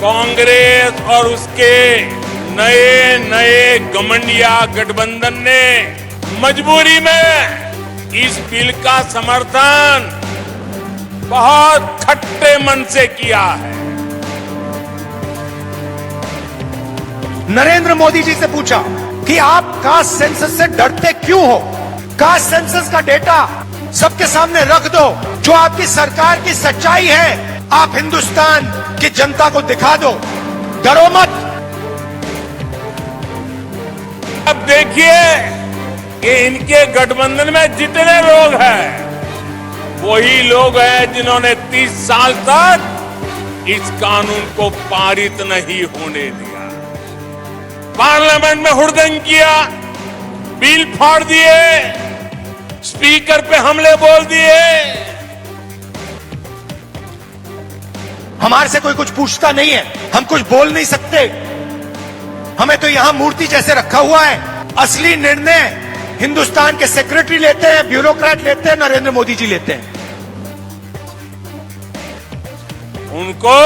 कांग्रेस और उसके नए नए गठबंधन गठबंधन ने मजबूरी में इस बिल का समर्थन बहुत खट्टे मन से किया है। नरेंद्र मोदी जी से पूछा कि आप कास्ट सेंसस से डरते क्यों हो? कास्ट सेंसस का डेटा सबके सामने रख दो, जो आपकी सरकार की सच्चाई है आप हिंदुस्तान की जनता को दिखा दो, डरो मत। अब देखिए कि इनके गठबंधन में जितने लोग हैं वही लोग हैं जिन्होंने 30 साल तक इस कानून को पारित नहीं होने दिया, पार्लियामेंट में हुड़दंग किया, बिल फाड़ दिए, स्पीकर पे हमले बोल दिए। हमारे से कोई कुछ पूछता नहीं है, हम कुछ बोल नहीं सकते, हमें तो यहां मूर्ति जैसे रखा हुआ है। असली निर्णय हिंदुस्तान के सेक्रेटरी लेते हैं, ब्यूरोक्रेट लेते हैं, नरेंद्र मोदी जी लेते हैं। उनको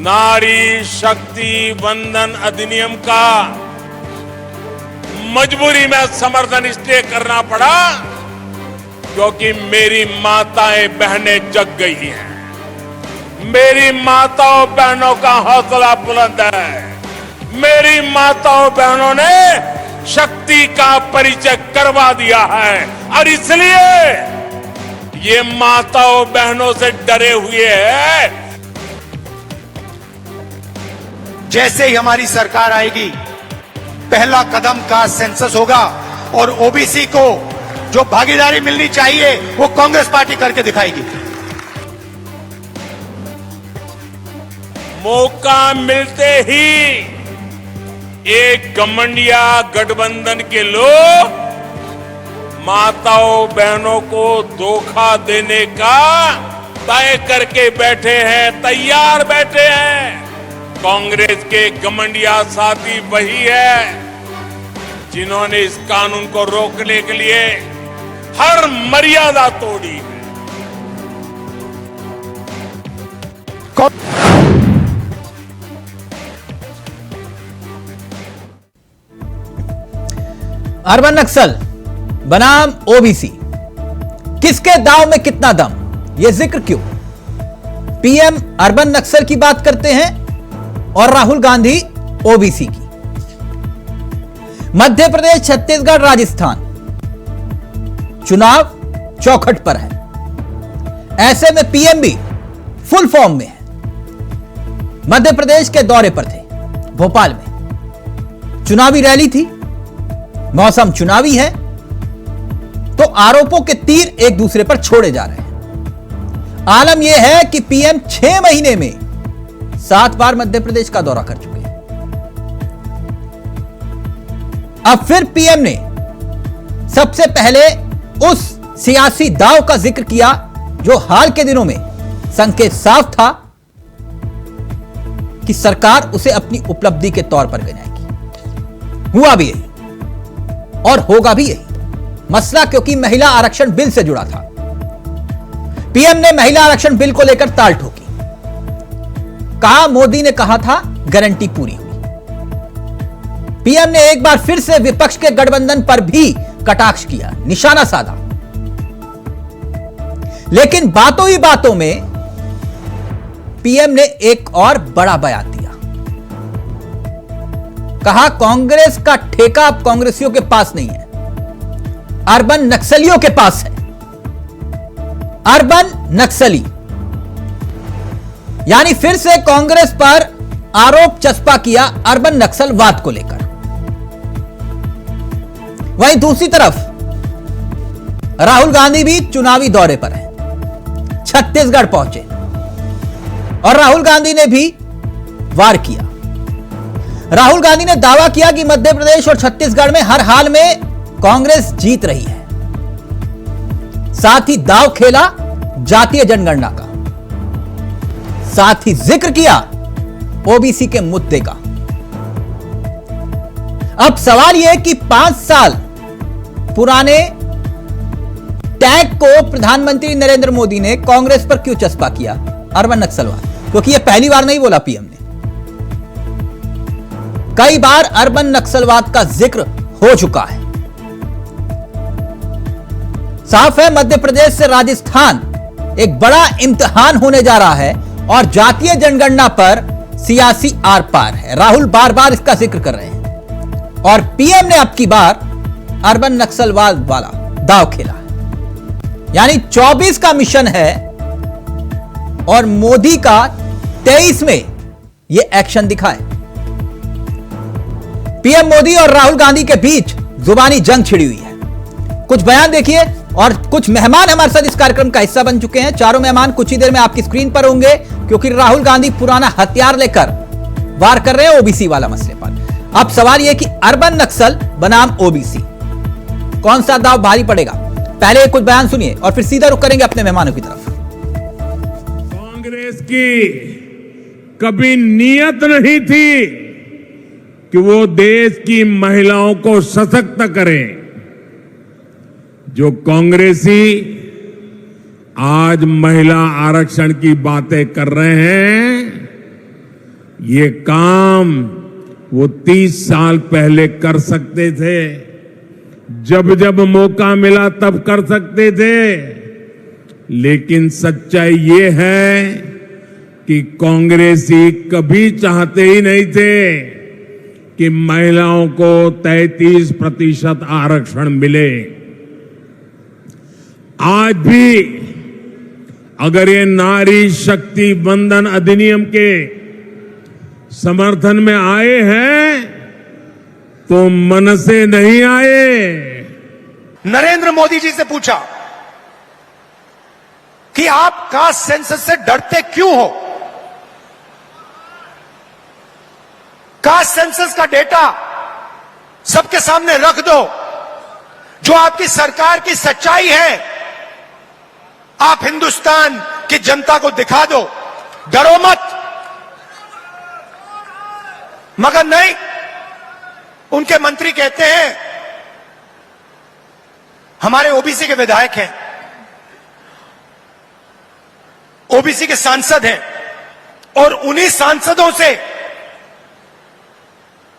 नारी शक्ति वंदन अधिनियम का मजबूरी में समर्थन इसलिए करना पड़ा क्योंकि मेरी माताएं बहनें जग गई हैं। मेरी माताओं बहनों का हौसला बुलंद है। मेरी माताओं बहनों ने शक्ति का परिचय करवा दिया है और इसलिए ये माताओं बहनों से डरे हुए हैं। जैसे ही हमारी सरकार आएगी पहला कदम कास्ट सेंसस होगा और ओबीसी को जो भागीदारी मिलनी चाहिए वो कांग्रेस पार्टी करके दिखाएगी। मौका मिलते ही एक गठबंधन गठबंधन के लोग माताओं बहनों को धोखा देने का तय करके बैठे हैं, तैयार बैठे हैं। कांग्रेस के गठबंधन साथी वही है जिन्होंने इस कानून को रोकने के लिए हर मर्यादा तोड़ी है। अर्बन नक्सल बनाम ओबीसी, किसके दांव में कितना दम, यह जिक्र क्यों? पीएम अर्बन नक्सल की बात करते हैं और राहुल गांधी ओबीसी की। मध्य प्रदेश, छत्तीसगढ़, राजस्थान चुनाव चौखट पर है। ऐसे में पीएम भी फुल फॉर्म में है। मध्य प्रदेश के दौरे पर थे, भोपाल में चुनावी रैली थी, मौसम चुनावी है तो आरोपों के तीर एक दूसरे पर छोड़े जा रहे हैं। आलम यह है कि पीएम 6 महीने में 7 बार मध्य प्रदेश का दौरा कर चुके हैं। अब फिर पीएम ने सबसे पहले उस सियासी दांव का जिक्र किया जो हाल के दिनों में संकेत साफ था कि सरकार उसे अपनी उपलब्धि के तौर पर गिनाएगी। हुआ भी यही और होगा भी यही। मसला क्योंकि महिला आरक्षण बिल से जुड़ा था। पीएम ने महिला आरक्षण बिल को लेकर ताल ठोकी, कहा मोदी ने कहा था गारंटी पूरी हुई। पीएम ने एक बार फिर से विपक्ष के गठबंधन पर भी कटाक्ष किया, निशाना साधा। लेकिन बातों ही बातों में पीएम ने एक और बड़ा बयान दिया। कहा कांग्रेस का ठेका अब कांग्रेसियों के पास नहीं है, अर्बन नक्सलियों के पास है। अर्बन नक्सली यानी फिर से कांग्रेस पर आरोप चस्पा किया अर्बन नक्सलवाद को लेकर। वहीं दूसरी तरफ राहुल गांधी भी चुनावी दौरे पर हैं, छत्तीसगढ़ पहुंचे और राहुल गांधी ने भी वार किया। राहुल गांधी ने दावा किया कि मध्य प्रदेश और छत्तीसगढ़ में हर हाल में कांग्रेस जीत रही है। साथ ही दाव खेला जातीय जनगणना का, साथ ही जिक्र किया ओबीसी के मुद्दे का। अब सवाल यह कि 5 साल पुराने टैग को प्रधानमंत्री नरेंद्र मोदी ने कांग्रेस पर क्यों चस्पा किया, अर्बन नक्सलवाद। क्योंकि यह पहली बार नहीं बोला पीएम ने, कई बार अर्बन नक्सलवाद का जिक्र हो चुका है। साफ है मध्य प्रदेश से राजस्थान एक बड़ा इम्तिहान होने जा रहा है और जातीय जनगणना पर सियासी आर पार है। राहुल बार बार इसका जिक्र कर रहे हैं और पीएम ने अब की बार अर्बन नक्सलवाद वाला दांव खेला है। यानी 24 का मिशन है और मोदी का 23 में यह एक्शन दिखा है। पीएम मोदी और राहुल गांधी के बीच जुबानी जंग छिड़ी हुई है। कुछ बयान देखिए और कुछ मेहमान हमारे साथ इस कार्यक्रम का हिस्सा बन चुके हैं। चारों मेहमान कुछ ही देर में आपकी स्क्रीन पर होंगे क्योंकि राहुल गांधी पुराना हथियार लेकर वार कर रहे हैं ओबीसी वाला मसले पर। अब सवाल यह कि अर्बन नक्सल बनाम ओबीसी, कौन सा दाव भारी पड़ेगा? पहले कुछ बयान सुनिए और फिर सीधा रुख करेंगे अपने मेहमानों की तरफ। कांग्रेस की कभी नीयत नहीं थी कि वो देश की महिलाओं को सशक्त करें। जो कांग्रेसी आज महिला आरक्षण की बातें कर रहे हैं, ये काम वो 30 साल पहले कर सकते थे। जब जब मौका मिला तब कर सकते थे। लेकिन सच्चाई ये है कि कांग्रेसी कभी चाहते ही नहीं थे कि महिलाओं को 33% आरक्षण मिले। आज भी अगर ये नारी शक्ति बंधन अधिनियम के समर्थन में आए हैं तो मन से नहीं आए। नरेंद्र मोदी जी से पूछा कि आप कास्ट सेंसस से डरते क्यों हो? कास्ट सेंसस का डेटा सबके सामने रख दो, जो आपकी सरकार की सच्चाई है, आप हिंदुस्तान की जनता को दिखा दो, डरो मत। मगर नहीं, उनके मंत्री कहते हैं हमारे ओबीसी के विधायक हैं, ओबीसी के सांसद हैं और उन्हीं सांसदों से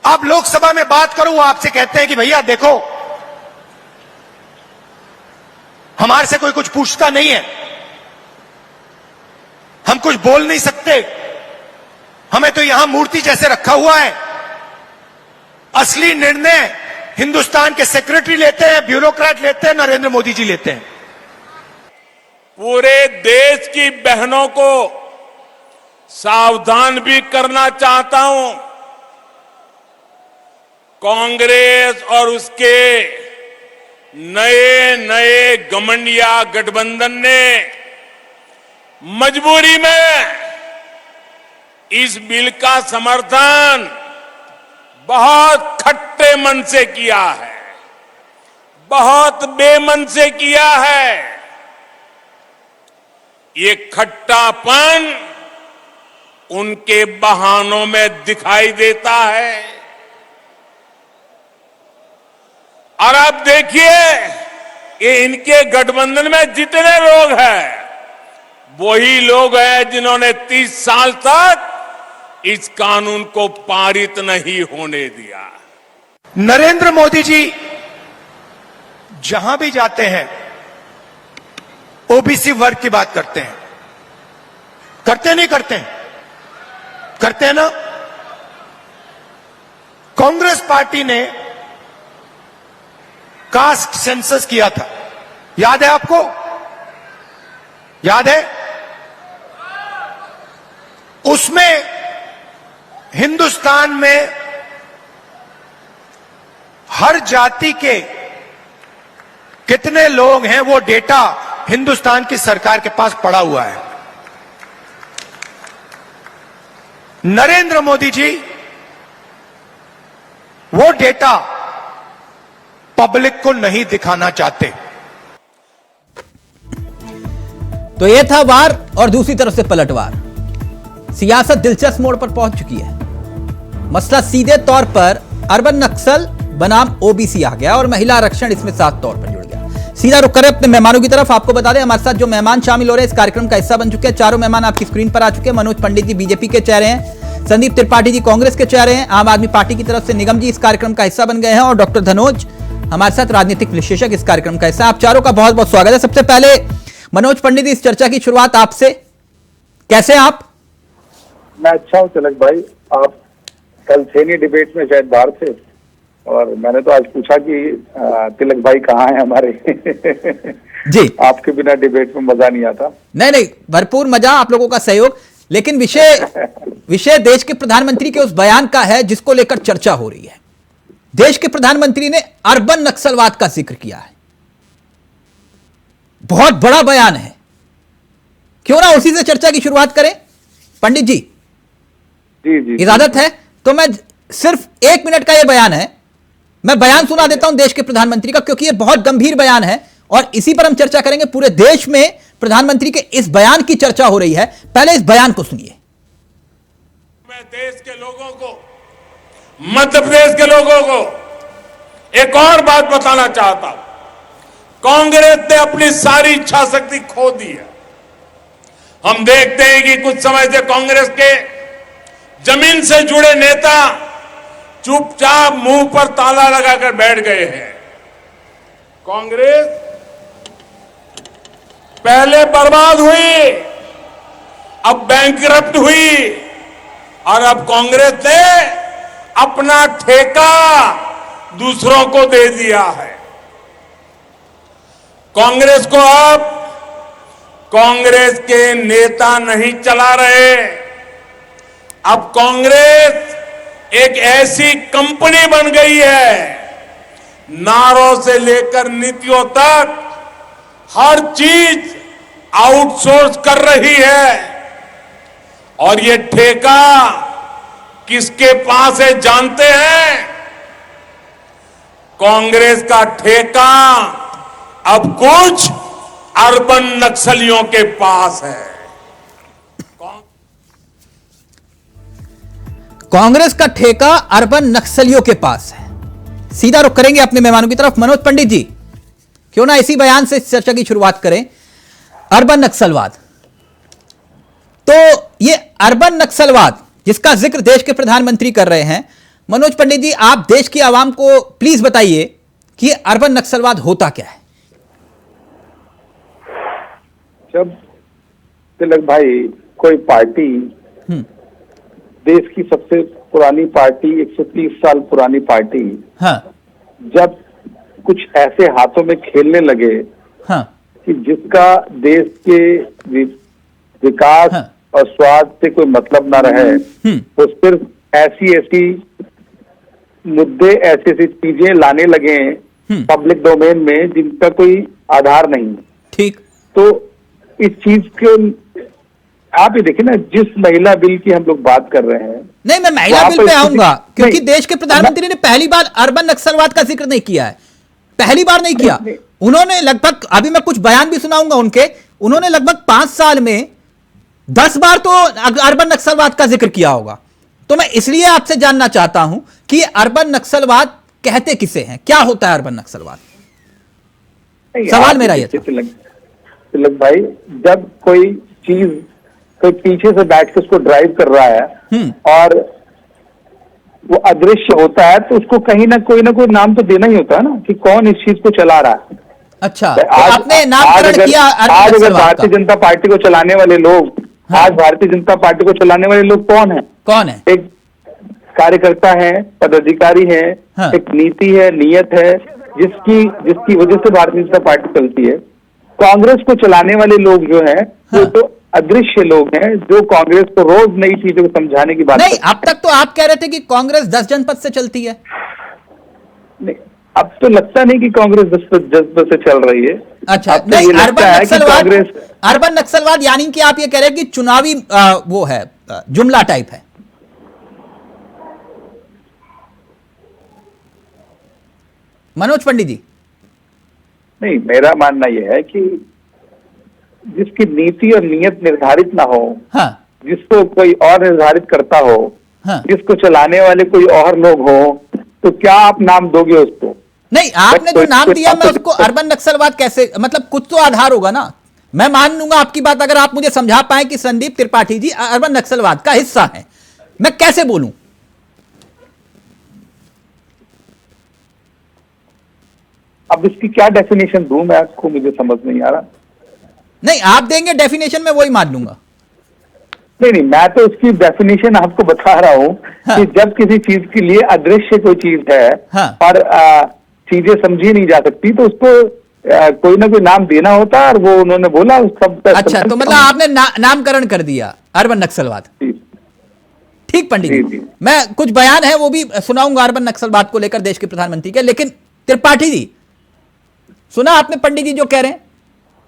आप लोकसभा में बात करो, वो आपसे कहते हैं कि भैया देखो हमारे से कोई कुछ पूछता नहीं है, हम कुछ बोल नहीं सकते, हमें तो यहां मूर्ति जैसे रखा हुआ है। असली निर्णय हिंदुस्तान के सेक्रेटरी लेते हैं, ब्यूरोक्रेट लेते हैं, नरेंद्र मोदी जी लेते हैं। पूरे देश की बहनों को सावधान भी करना चाहता हूं। कांग्रेस और उसके नए नए घमंडिया गठबंधन ने मजबूरी में इस बिल का समर्थन बहुत खट्टे मन से किया है, बहुत बेमन से किया है। ये खट्टापन उनके बहानों में दिखाई देता है। और आप देखिए ये इनके गठबंधन में जितने लोग हैं वही लोग हैं जिन्होंने 30 साल तक इस कानून को पारित नहीं होने दिया। नरेंद्र मोदी जी जहां भी जाते हैं ओबीसी वर्ग की बात करते हैं। करते नहीं करते हैं? करते हैं ना। कांग्रेस पार्टी ने कास्ट सेंसस किया था, याद है आपको? याद है? उसमें हिंदुस्तान में हर जाति के कितने लोग हैं वो डेटा हिंदुस्तान की सरकार के पास पड़ा हुआ है। नरेंद्र मोदी जी वो डेटा पब्लिक को नहीं दिखाना चाहते। तो यह था वार और दूसरी तरफ से पलटवार। सियासत दिलचस्प मोड़ पर पहुंच चुकी है। मसला सीधे तौर पर अर्बन नक्सल बनाम ओबीसी आ गया और महिला आरक्षण इसमें साफ तौर पर जुड़ गया। सीधा रुक करें अपने मेहमानों की तरफ। आपको बता दें हमारे साथ जो मेहमान शामिल हो रहे हैं इस कार्यक्रम का हिस्सा बन चुके हैं, चारों मेहमान आपकी स्क्रीन पर आ चुके हैं। मनोज पंडित जी बीजेपी के चेहरे हैं, संदीप त्रिपाठी जी कांग्रेस के चेहरे हैं, आम आदमी पार्टी की तरफ से निगम जी इस कार्यक्रम का हिस्सा बन गए हैं और डॉक्टर धनोज हमारे साथ राजनीतिक विश्लेषक इस कार्यक्रम का हिस्सा। आप चारों का बहुत बहुत स्वागत है। सबसे पहले मनोज पंडित जी, इस चर्चा की शुरुआत आपसे, कैसे आप? मैं अच्छा हूँ तिलक भाई। आप कल थे नहीं डिबेट में, शायद बाहर थे, और मैंने तो आज पूछा कि तिलक भाई कहाँ हैं हमारे जी। आपके बिना डिबेट में मजा नहीं आता। नहीं, भरपूर मजा, आप लोगों का सहयोग। लेकिन विषय देश के प्रधानमंत्री के उस बयान का है जिसको लेकर चर्चा हो रही है। देश के प्रधानमंत्री ने अर्बन नक्सलवाद का जिक्र किया है, बहुत बड़ा बयान है। क्यों ना उसी से चर्चा की शुरुआत करें पंडित जी? जी इजाजत है तो मैं सिर्फ 1 मिनट का यह बयान है, मैं बयान सुना देता हूं देश के प्रधानमंत्री का, क्योंकि यह बहुत गंभीर बयान है और इसी पर हम चर्चा करेंगे। पूरे देश में प्रधानमंत्री के इस बयान की चर्चा हो रही है। पहले इस बयान को सुनिए। मैं देश के लोगों को, मध्य प्रदेश के लोगों को एक और बात बताना चाहता हूं। कांग्रेस ने अपनी सारी इच्छा शक्ति खो दी है। हम देखते हैं कि कुछ समय से कांग्रेस के जमीन से जुड़े नेता चुपचाप मुंह पर ताला लगाकर बैठ गए हैं। कांग्रेस पहले बर्बाद हुई, अब बैंकरप्ट हुई, और अब कांग्रेस ने अपना ठेका दूसरों को दे दिया है। कांग्रेस को अब कांग्रेस के नेता नहीं चला रहे, अब कांग्रेस एक ऐसी कंपनी बन गई है, नारों से लेकर नीतियों तक हर चीज आउटसोर्स कर रही है। और ये ठेका किसके पास है जानते हैं? कांग्रेस का ठेका अब कुछ अर्बन नक्सलियों के पास है। कांग्रेस का ठेका अर्बन नक्सलियों के पास है। सीधा रुख करेंगे अपने मेहमानों की तरफ। मनोज पंडित जी, क्यों ना इसी बयान से चर्चा की शुरुआत करें। अर्बन नक्सलवाद, तो ये अर्बन नक्सलवाद जिसका जिक्र देश के प्रधानमंत्री कर रहे हैं, मनोज पंडित जी आप देश की आवाम को प्लीज बताइए कि ये अर्बन नक्सलवाद होता क्या है? जब तिलक भाई कोई पार्टी, देश की सबसे पुरानी पार्टी, 130 साल पुरानी पार्टी, हाँ, जब कुछ ऐसे हाथों में खेलने लगे, हाँ, कि जिसका देश के विकास, हाँ, और स्वाद से कोई मतलब ना रहे, वो सिर्फ ऐसी मुद्दे, ऐसी चीजें लाने लगे पब्लिक डोमेन में जिनका कोई आधार नहीं। ठीक, तो इस चीज को आप ही देखिए ना, जिस महिला बिल की हम लोग बात कर रहे हैं। नहीं, मैं महिला बिल पे आऊंगा, क्योंकि देश के प्रधानमंत्री ने पहली बार अर्बन नक्सलवाद का जिक्र नहीं किया है, पहली बार नहीं किया। उन्होंने लगभग, अभी मैं कुछ बयान भी सुनाऊंगा उनके, उन्होंने लगभग 5 साल में 10 बार तो अर्बन नक्सलवाद का जिक्र किया होगा। तो मैं इसलिए आपसे जानना चाहता हूं कि अर्बन नक्सलवाद कहते किसे हैं, क्या होता है अर्बन नक्सलवाद? सवाल मेरा ये था। तिलक भाई, जब कोई चीज कोई पीछे से बैठ के उसको ड्राइव कर रहा है और वो अदृश्य होता है, तो उसको कहीं ना कोई नाम तो देना ही होता है ना, कि कौन इस चीज को चला रहा है। अच्छा, तो आपने नामकरण किया आज अगर भारतीय जनता पार्टी को चलाने वाले लोग, आज भारतीय जनता पार्टी को चलाने वाले लोग कौन है? एक कार्यकर्ता है, पदाधिकारी है, एक नीति है, नियत है, जिसकी वजह से भारतीय जनता पार्टी चलती है। कांग्रेस को चलाने वाले लोग जो हैं, वो तो अदृश्य लोग हैं, जो कांग्रेस को रोज नई चीजों को समझाने की बात नहीं। अब तक तो आप कह रहे थे कि कांग्रेस 10 जनपद से चलती है। नहीं, अब तो लगता नहीं कि कांग्रेस 10 जनपद से चल रही है। अच्छा, नहीं, अर्बन नक्सलवाद यानी कि आप ये कह रहे हैं कि चुनावी वो है, जुमला टाइप है। मनोज पंडित जी, नहीं, मेरा मानना यह है कि जिसकी नीति और नियत निर्धारित ना हो, हाँ, जिसको कोई और निर्धारित करता हो, हाँ, जिसको चलाने वाले कोई और लोग हो, तो क्या आप नाम दोगे उसको? नहीं, आपने जो नाम दिया मैं उसको अर्बन नक्सलवाद कैसे, मतलब कुछ तो आधार होगा ना। मैं मान लूंगा आपकी बात अगर आप मुझे समझा पाए कि संदीप त्रिपाठी जी अर्बन नक्सलवाद का हिस्सा है, मैं कैसे बोलूं? अब इसकी क्या डेफिनेशन दूं मैं आपको, मुझे समझ नहीं आ रहा। नहीं, आप देंगे डेफिनेशन, मैं वही मान लूंगा। नहीं, मैं तो उसकी डेफिनेशन आपको बता रहा हूं। हाँ। कि जब किसी चीज के लिए अदृश्य कोई चीज है, हाँ। और चीजें समझी नहीं जा सकती, तो उसको कोई ना कोई नाम देना होता है, और वो उन्होंने बोला उस सब। अच्छा, तो मतलब आपने नामकरण कर दिया अर्बन नक्सलवाद। ठीक पंडित जी, मैं कुछ बयान है वो भी सुनाऊंगा अर्बन नक्सलवाद को लेकर देश के प्रधानमंत्री के, लेकिन त्रिपाठी जी सुना आपने पंडित जी जो कह रहे हैं,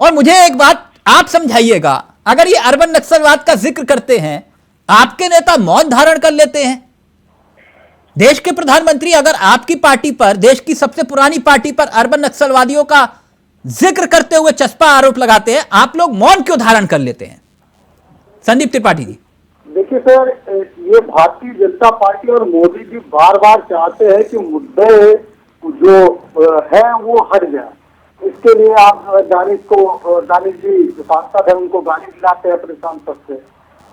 और मुझे एक बात आप समझाइएगा, अगर ये अर्बन नक्सलवाद का जिक्र करते हैं, आपके नेता मौन धारण कर लेते हैं, देश के प्रधानमंत्री अगर आपकी पार्टी पर, देश की सबसे पुरानी पार्टी पर अर्बन नक्सलवादियों का जिक्र करते हुए चस्पा आरोप लगाते हैं, आप लोग मौन क्यों धारण कर लेते हैं? संदीप त्रिपाठी जी। देखिए सर, ये भारतीय जनता पार्टी और मोदी जी बार बार चाहते हैं कि मुद्दे जो है वो हट जाए। इसके लिए आप दानिश जी जो सांसद है उनको गाली दिलाते हैं अपने सांसद से।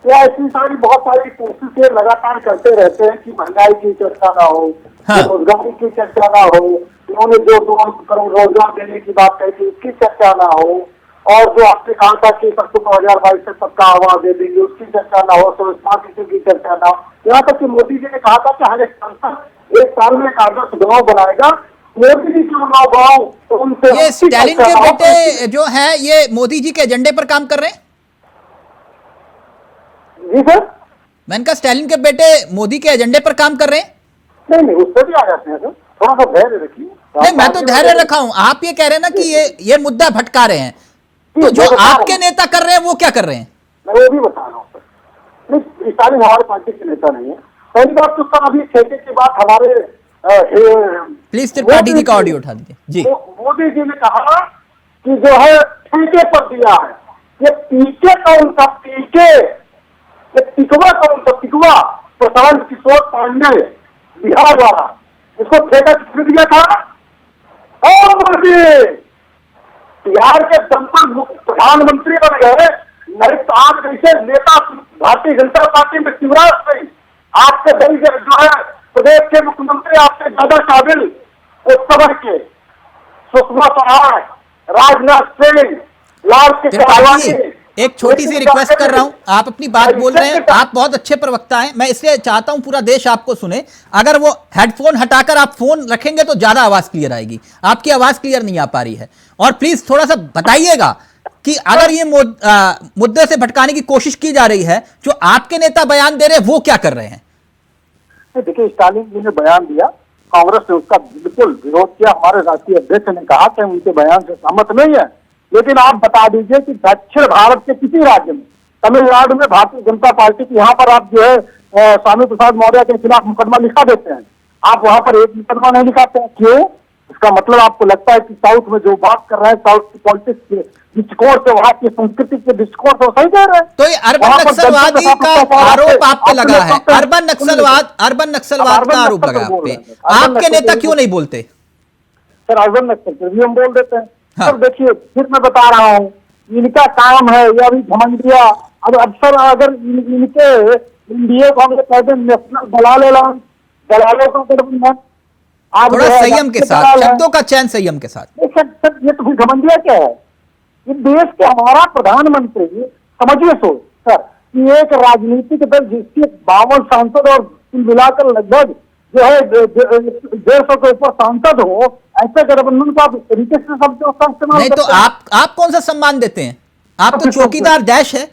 या ऐसी सारी बहुत सारी कोशिशें लगातार करते रहते हैं कि महंगाई की चर्चा ना हो, हाँ। रोजगारी की चर्चा ना हो, उन्होंने जो 2 करोड़ रोजगार देने की बात कही थी उसकी चर्चा ना हो, और जो आपने कहा था कि 2022 से सबका आवाज दे देंगे उसकी चर्चा ना हो, तो स्मार्ट सिटी की चर्चा ना हो। यहाँ तक कि मोदी जी ने कहा था कि हर एक सांसद 1 साल में एक आदर्श गाँव बनाएगा। मोदी जी क्यों ना गाँव, तो उनसे ये स्टालिन के बेटे जो है ये मोदी जी के एजेंडे पर काम कर रहे हैं? जी सर, मैंने कहा स्टालिन के बेटे मोदी के एजेंडे पर काम कर रहे हैं? नहीं, उससे भी आ जाते हैं सर, थोड़ा सा धैर्य रखिए। नहीं, मैं तो धैर्य रखा हूं, आप ये कह रहे हैं ना कि ये मुद्दा भटका रहे हैं, तो जो आपके नेता कर रहे हैं वो क्या कर रहे हैं? मैं वो भी बता रहा हूँ सर। नहीं, स्टालिन हमारे पार्टी के नेता नहीं है। पहली बात तो सर, अभी ठेके की बात हमारे प्लीज त्रिपाठी जी का ऑडियो उठा दीजिए जी। मोदी जी ने कहा कि जो है ठेके पर दिया है, ये पीके कौन सा पीके, ये टिकवा कौन सा टिकवा, प्रशांत किशोर पांडे बिहार वाला, इसको ठेका किसने दिया था? और मोदी बिहार के दम पर प्रधानमंत्री बन गए। नहीं तो आज जैसे नेता भारतीय जनता पार्टी में शिवराज सिंह, आपके दल के जो है प्रदेश के मुख्यमंत्री आपसे ज्यादा काबिल उस समय के सुषमा स्वराज, राजनाथ सिंह, लाल कृष्ण, एक छोटी सी रिक्वेस्ट कर रहा हूं, आप अपनी बात बोल रहे हैं, आप बहुत अच्छे प्रवक्ता हैं, मैं इसलिए चाहता हूं पूरा देश आपको सुने। अगर वो हेडफोन हटाकर आप फोन रखेंगे तो ज्यादा आवाज क्लियर आएगी, आपकी आवाज क्लियर नहीं आ पा रही है। और प्लीज थोड़ा सा बताइएगा कि अगर ये मुद्दे से भटकाने की कोशिश की जा रही है, जो आपके नेता बयान दे रहे हैं वो क्या कर रहे हैं? देखिए, स्टालिन जी ने बयान दिया, कांग्रेस ने उसका बिल्कुल विरोध किया। हमारे राष्ट्रीय अध्यक्ष ने कहा कि उनके बयान से सहमत नहीं है। लेकिन आप बता दीजिए कि दक्षिण भारत के किसी राज्य में, तमिलनाडु में भारतीय जनता पार्टी की, यहाँ पर आप जो है स्वामी प्रसाद मौर्य के खिलाफ मुकदमा लिखा देते हैं, आप वहां पर एक मुकदमा नहीं लिखाते हैं, क्यों? इसका मतलब आपको लगता है कि साउथ में जो बात कर रहे हैं, साउथ की पॉलिटिक्स के दृष्टिकोण से, वहां की संस्कृति के दृष्टिकोण से सही कह रहे हैं। तो ये अर्बन नक्सलवादी का आरोप आप पे लगा है, अर्बन नक्सलवाद का आरोप लगा आप पे, आपके नेता क्यों नहीं बोलते? सर, अर्बन नक्सल भी हम बोल देते हैं। सर देखिए, फिर मैं बता रहा हूँ, इनका काम है ये अभी घमंडिया। अब अक्सर अगर इनके इंडिया कांग्रेस कहते हैं नेशनल दलालों का गठबंधन, आप थोड़ा संयम के साथ, शब्दों का चयन संयम के साथ। सर ये तो घमंडिया क्या है? ये देश के हमारा प्रधानमंत्री, समझिए सो सर, कि एक राजनीतिक दल जिसके 52 सांसद और मिलाकर लगभग जो है 150 के ऊपर सांसद हो, ऐसे गठबंधन को आप इस तरीके से शब्द नहीं, तो आप कौन सा सम्मान देते हैं? आप तो चौकीदार डैश है,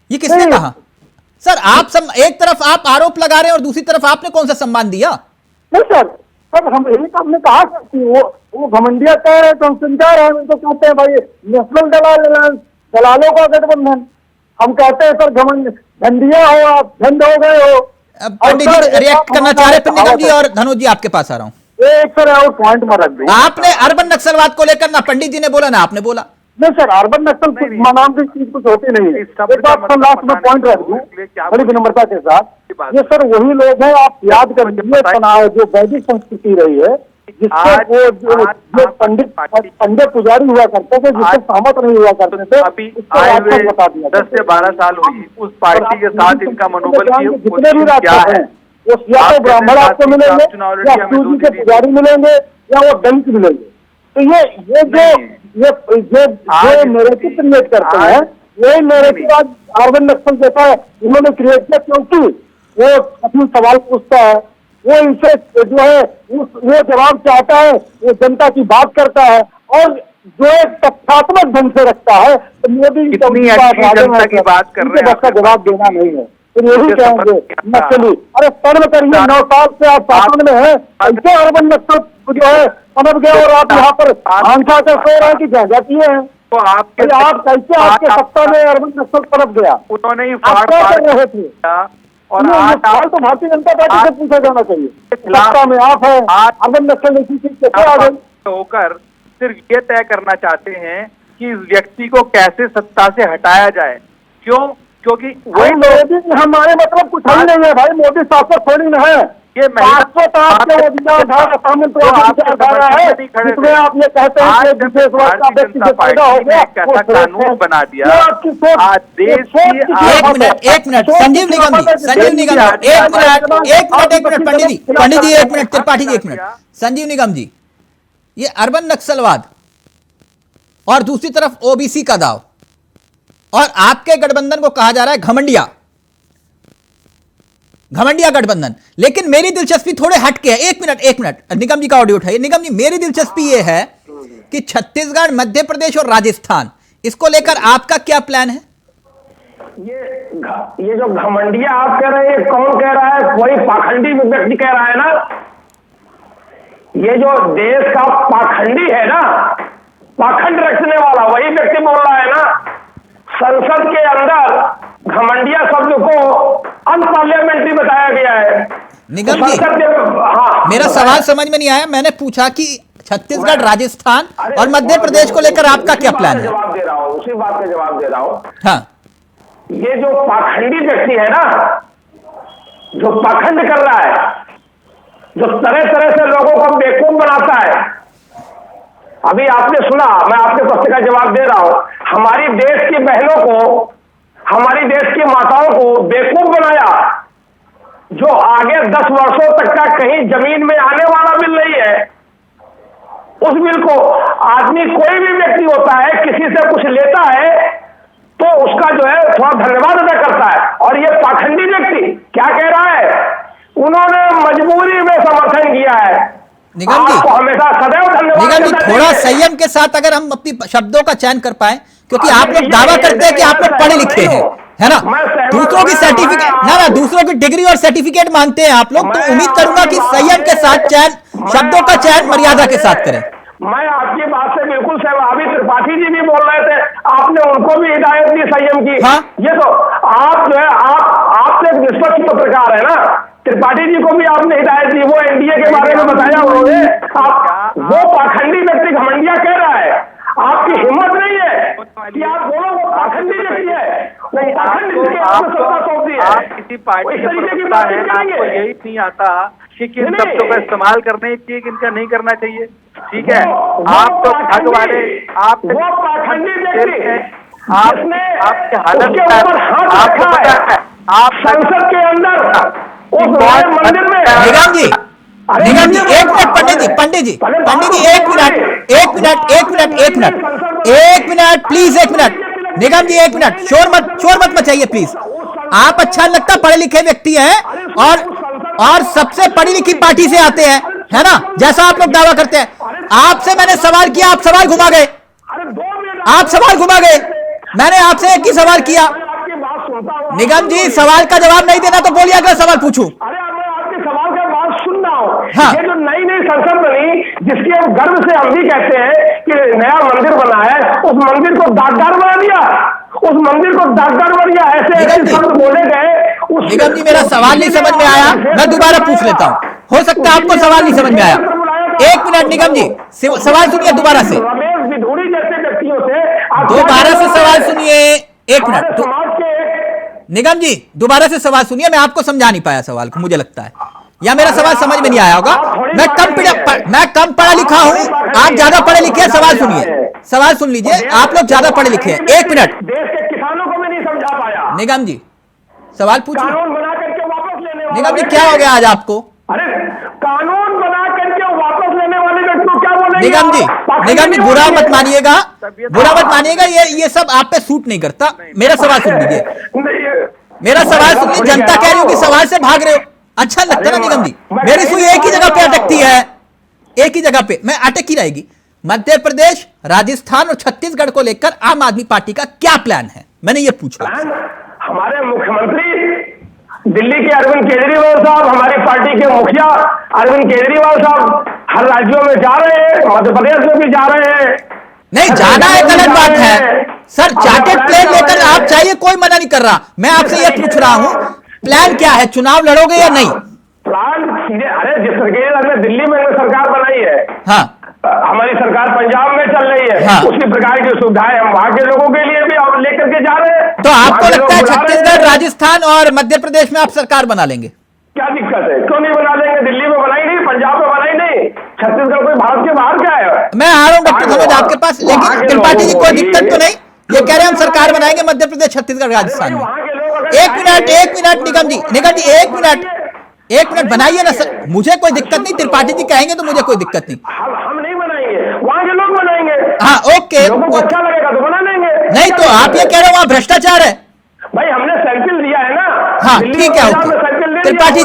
ये किसने कहा? सर आप एक तरफ आप आरोप लगा रहे हैं और दूसरी तरफ आपने कौन सा सम्मान दिया? नहीं सर हम यही तो हमने कहा कि वो घमंडिया कह रहे हैं तो हम सुनता रहे हैं, उनको कहते हैं भाई नेशनल दलालों का गठबंधन। हम कहते हैं सर घमंडिया हो, आप झंड हो गए हो। पंडित जी रिएक्ट करना चाह रहे, पंडित जी और धनोज जी आपके पास आ रहा हूं। एक सर और पॉइंट में रख दो, आपने अर्बन नक्सलवाद को लेकर ना पंडित जी ने बोला ना आपने बोला। नहीं सर, अर्बन नक्सल नाम की चीज कुछ होती नहीं है। एक बात लास्ट में पॉइंट रख दूं बड़ी विनम्रता के साथ, ये सर वही लोग हैं, आप याद कर लीजिए, जो वैदिक संस्कृति रही है, जिससे वो पंडित पुजारी हुआ करते थे, जिससे सहमत नहीं हुआ करते थे, अभी आए हुए 10 से 12 साल हुई उस पार्टी के साथ इनका मनोबल जितने भी रास्ते हैं वो या तो ब्राह्मण आपको मिलेंगे, या शिव जी के पुजारी मिलेंगे, या वो दलित मिलेंगे। तो ये जो नैरेटिव क्रिएट करते हैं, यही नैरेटिव आज अरविंद नक्सल जैसा इन्होंने क्रिएट किया, क्योंकि वो अपनी सवाल पूछता है, वो इनसे जो है वो जवाब चाहता है, वो जनता की बात करता है, और जो एक तथ्यात्मक ढंग से रखता है। तो मोदी जनता की बात कर रहे हैं, उसका जवाब देना नहीं है, तो यही कहेंगे नक्सली। अरे कर्म करिए, 9 साल से आप शासन में है, ऐसे अरविंद नक्सल जो है समझ गए, और आप यहाँ पर आंखा कर सो रहे हैं कि जाती है। तो आप कैसे आपके सत्ता में अरविंद नक्सल पनप गया? उन्होंने क्या कर रहे थे? और सवाल तो भारतीय जनता पार्टी से पूछा जाना चाहिए। सत्ता में आप है, अरविंद नक्सल इसी चीज से आ गए होकर सिर्फ ये तय करना चाहते हैं कि इस व्यक्ति को कैसे सत्ता से हटाया जाए। क्यों? क्योंकि वही मोदी हमारे मतलब कुछ ही नहीं है भाई, मोदी शासक थोड़ी न है। ये आप ये कहते हैं कि कैसा कानून बना दिया देश की। एक मिनट संजीव निगम जी, पंडित जी 1 मिनट, त्रिपाठी जी 1 मिनट। संजीव निगम जी, ये अर्बन नक्सलवाद और दूसरी तरफ ओबीसी का दाव, और आपके गठबंधन को कहा जा रहा है घमंडिया गठबंधन। लेकिन मेरी दिलचस्पी थोड़े हटके है। एक मिनट निगम जी का ऑडियो उठाइए। निगम जी, मेरी दिलचस्पी यह है कि छत्तीसगढ़, मध्य प्रदेश और राजस्थान, इसको लेकर आपका क्या प्लान है? ये जो घमंडिया आप कह रहे हैं, कौन कह रहा है? कोई पाखंडी व्यक्ति कह रहा है ना। ये जो देश का पाखंडी है ना, पाखंड रखने वाला, वही व्यक्ति बोल रहा है ना। संसद के अंदर घमंडिया शब्द को अनपार्लियामेंट्री बताया गया है। निगम जी, मेरा सवाल समझ में नहीं आया। मैंने पूछा कि छत्तीसगढ़, राजस्थान और मध्य प्रदेश को लेकर आपका क्या प्लान है? जवाब दे रहा हूँ, उसी बात का जवाब दे रहा हूँ। हाँ, ये जो पाखंडी व्यक्ति है ना, जो पाखंड कर रहा है, जो तरह तरह से लोगों को बेवकूफ बनाता है। अभी आपने सुना, मैं आपके प्रश्न का जवाब दे रहा हूं। हमारी देश की बहनों को, हमारी देश की माताओं को बेवकूफ बनाया। जो आगे 10 वर्षों तक का कहीं जमीन में आने वाला बिल नहीं है, उस बिल को आदमी, कोई भी व्यक्ति होता है, किसी से कुछ लेता है तो उसका जो है थोड़ा धन्यवाद अदा करता है। और ये पाखंडी व्यक्ति क्या कह रहा है? उन्होंने मजबूरी में समर्थन किया है। निगम जी, हमेशा सदैव धन्यवाद। निगम जी, थोड़ा संयम के साथ अगर हम अपनी शब्दों का चयन कर पाए, क्योंकि आप लोग दावा करते हैं कि आप लोग पढ़े लिखे हैं, है ना? दूसरों की सर्टिफिकेट ना दूसरों की डिग्री और सर्टिफिकेट मांगते हैं आप लोग, तो उम्मीद करूंगा कि संयम के साथ चयन, शब्दों का चयन मर्यादा के साथ करें। मैं आपकी बात से बिल्कुल सहमत। अभी त्रिपाठी जी भी बोल रहे थे, आपने उनको भी हिदायत दी संयम की। हाँ? ये तो आप जो है, आप एक निष्पक्ष पत्रकार है ना। त्रिपाठी जी को भी आपने हिदायत दी, वो एनडीए के बारे में बताया उन्होंने। आप वो पाखंडी व्यक्ति घमंडिया कह रहा है, आपकी हिम्मत नहीं है कि आप बोलो वो पाखंडी व्यक्ति है। वो पाखंड जिसके आपने सत्ता सौंप दी है। आप किसी पार्टी के प्रवक्ता हैं, आपको यही नहीं आता कि किन शब्दों का इस्तेमाल करना चाहिए, किनका नहीं करना चाहिए। ठीक है, आप तो भाग वाले, आप वो पाखंडी व्यक्ति है, आपके हालत के ऊपर हाथ रखा है। आप संसद के अंदर उस मंदिर में। निगम जी, एक मिनट पंडित जी, एक minute please, 1 minute. Nigam ji 1 minute, शोर मत मचाइए प्लीज। आप अच्छा लगता पढ़े लिखे व्यक्ति हैं और सबसे पढ़ी लिखी पार्टी से आते हैं, है ना, जैसा आप लोग दावा करते हैं। आपसे मैंने सवाल किया, आप सवाल घुमा गए, मैंने आपसे एक ही सवाल किया। निगम जी, सवाल का जवाब नहीं देना तो बोलिए, अगला सवाल पूछूं। अरे मैं आपके सवाल का बात सुन रहा हूँ। हाँ। ये जो नई संसद बनी, जिसकी हम गर्व से हम भी कहते हैं कि नया मंदिर बना है, उस मंदिर को डाकघर बना दिया, ऐसे शब्द बोले गए। निगम जी, मेरा सवाल नहीं समझ में आया, मैं दोबारा पूछ लेता हूँ। हो सकता है आपको सवाल नहीं समझ में आया। 1 मिनट निगम जी, सवाल सुनिए दोबारा से। रमेश विधूड़ी जैसे व्यक्तियों से दोबारा से सवाल सुनिए। 1 मिनट निगम जी, दोबारा से सवाल सुनिए। मैं आपको समझा नहीं पाया सवाल को, मुझे लगता है। या मेरा सवाल समझ में नहीं आया होगा। मैं कम पढ़ा लिखा हूं, आप ज्यादा पढ़े लिखे हैं। सवाल सुनिए, सवाल सुन लीजिए, आप लोग ज्यादा पढ़े लिखे हैं। 1 मिनट, देश के किसानों को भी नहीं समझा पाया। निगम जी सवाल पूछिए। कानून बना करके वापस लेने वाले, निगम जी क्या हो गया आज आपको? अरे कानून बना करके वापस लेने वाले व्यक्ति को क्या बोलेंगे? निगम जी बुरा मत मानिएगा, बुरा मत मानिएगा, ये सब आप पे सूट नहीं करता। मेरा सवाल सुन लीजिए, मेरा सवाल सुन लीजिए। जनता कह रही हो कि सवाल से भाग रहे हो, अच्छा लगता ना निगम जी? मेरी सुई एक ही जगह पे अटकती है, एक ही जगह पे मैं अटकी रहेगी। मध्य प्रदेश, राजस्थान और छत्तीसगढ़ को लेकर आम आदमी पार्टी का क्या प्लान है, मैंने ये पूछा। हमारे मुख्यमंत्री दिल्ली के अरविंद केजरीवाल साहब, हमारी पार्टी के मुखिया अरविंद केजरीवाल साहब हर राज्यों में जा रहे हैं, मध्य प्रदेश में भी जा रहे हैं। नहीं जाना है गलत बात है सर, चार्टेड प्लेन लेकर आप चाहिए, कोई मना नहीं कर रहा। मैं आपसे ये पूछ रहा हूं प्लान क्या है, चुनाव लड़ोगे या नहीं? प्लान सीधे, अरे जिस तरीके दिल्ली में सरकार बनाई है, हाँ हमारी सरकार पंजाब में चल रही है, हाँ। उसी प्रकार की सुविधाएं हम वहां के लोगों के लिए भी लेकर के जा रहे हैं। तो आपको लगता है छत्तीसगढ़, राजस्थान और मध्य प्रदेश में आप सरकार बना लेंगे? क्या दिक्कत है, क्यों नहीं बना लेंगे? दिल्ली में बनाई नहीं, पंजाब में बनाई नहीं, छत्तीसगढ़ कोई भारत के बाहर क्या है? मैं आ रहा हूं डॉक्टर धनोज आपके पास, लेकिन त्रिपाठी जी कोई दिक्कत तो नहीं? ये कह रहे हैं हम सरकार बनाएंगे मध्य प्रदेश, छत्तीसगढ़, राजस्थान में। एक मिनट निगम जी, एक मिनट बनाइए ना सर, मुझे कोई दिक्कत नहीं, त्रिपाठी जी कहेंगे तो मुझे कोई दिक्कत नहीं। हम नहीं बनाएंगे, वहां के लोग बनाएंगे। हाँ ओके, अच्छा लगेगा तो बना लेंगे। नहीं तो आप ये कह रहे हो वहां भ्रष्टाचार है? भाई हमने सैंपल दिया है ना। हाँ ठीक है, ओके। त्रिपाठी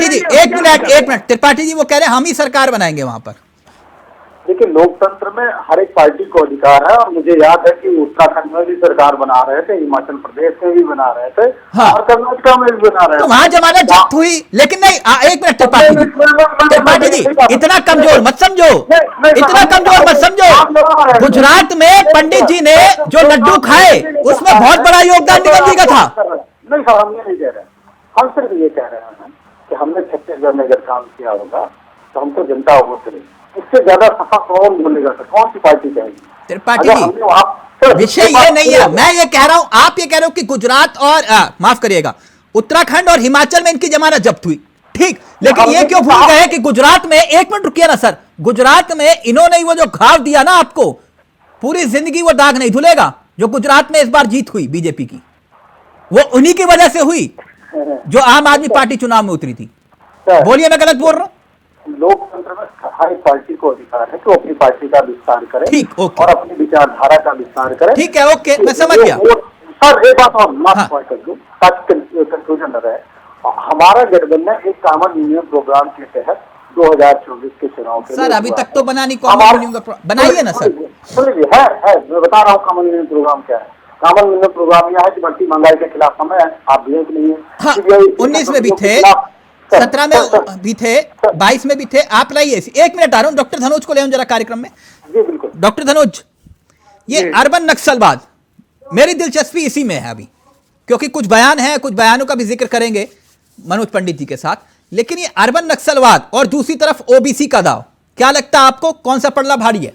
जी, एक मिनट, त्रिपाठी जी वो कह रहे हैं हम ही सरकार बनाएंगे वहां पर। देखिए, लोकतंत्र में हर एक पार्टी को अधिकार है, और मुझे याद है कि उत्तराखंड में भी सरकार बना रहे थे, हिमाचल प्रदेश में भी बना रहे थे, हाँ। और कर्नाटक में भी बना रहे थे। तो वहां जमानत जब्त हुई, लेकिन नहीं, एक मिनट त्रिपाठी जी इतना कमजोर मत समझो, इतना कमजोर मत समझो। गुजरात में पंडित जी ने जो लड्डू खाए उसमें बहुत बड़ा योगदान निगम जी का था। नहीं सर, हम ये नहीं कह रहे, हम सिर्फ ये कह रहे हैं कि हमने छत्तीसगढ़ में अगर काम किया होगा तो हमको जनता वोट करेगी। इससे ज्यादा सफा कौन बोलेगा सर, कौन सी पार्टी कहेगी? त्रिपाठी जी विषय ये नहीं है, मैं ये कह रहा हूं, आप ये कह रहे हो कि गुजरात और माफ करिएगा उत्तराखंड और हिमाचल में इनकी जमानत जब्त हुई, ठीक, लेकिन ये क्यों भूल गए कि गुजरात में, एक मिनट रुकिए ना सर, गुजरात में इन्होंने वो जो घाव दिया ना आपको, पूरी जिंदगी वो दाग नहीं धुलेगा। जो गुजरात में इस बार जीत हुई बीजेपी की, वो उन्हीं की वजह से हुई जो आम आदमी पार्टी चुनाव में उतरी थी। बोलिए, मैं गलत बोल रहा हूं? लोकतंत्र में हर पार्टी को अधिकार है कि वो अपनी पार्टी का विस्तार करे, ठीक, ओके, और अपनी विचारधारा का विस्तार करे। ठीक है, ओके, मैं समझ गया सर। एक बात और लास्ट पॉइंट कर दूं ताकि कंक्लूजन न रहे। हमारा गठबंधन एक कॉमन यूनियन प्रोग्राम के तहत 2024 के चुनाव के सर अभी तक तो बना नहीं, कॉमन यूनियन का बनाइए ना सर। सुनिए, है मैं बता रहा हूँ कॉमन यूनियन प्रोग्राम क्या है। कॉमन यूनियन प्रोग्राम यह है कि बढ़ती महंगाई के खिलाफ हमें, आप भी नहीं है, हाँ, 19 में भी थे, 17 में भी थे, 22 में भी थे, आप लाइए। एक मिनट आ रहा हूं, डॉक्टर धनोज को ले आऊं जरा कार्यक्रम में। जी बिल्कुल। डॉक्टर धनोज, ये अर्बन नक्सलवाद, मेरी दिलचस्पी इसी में है अभी, क्योंकि कुछ बयान है, कुछ बयानों का भी जिक्र करेंगे मनोज पंडित जी के साथ, लेकिन ये अर्बन नक्सलवाद और दूसरी तरफ ओबीसी का दाव, क्या लगता है आपको कौन सा पड़ला भारी है?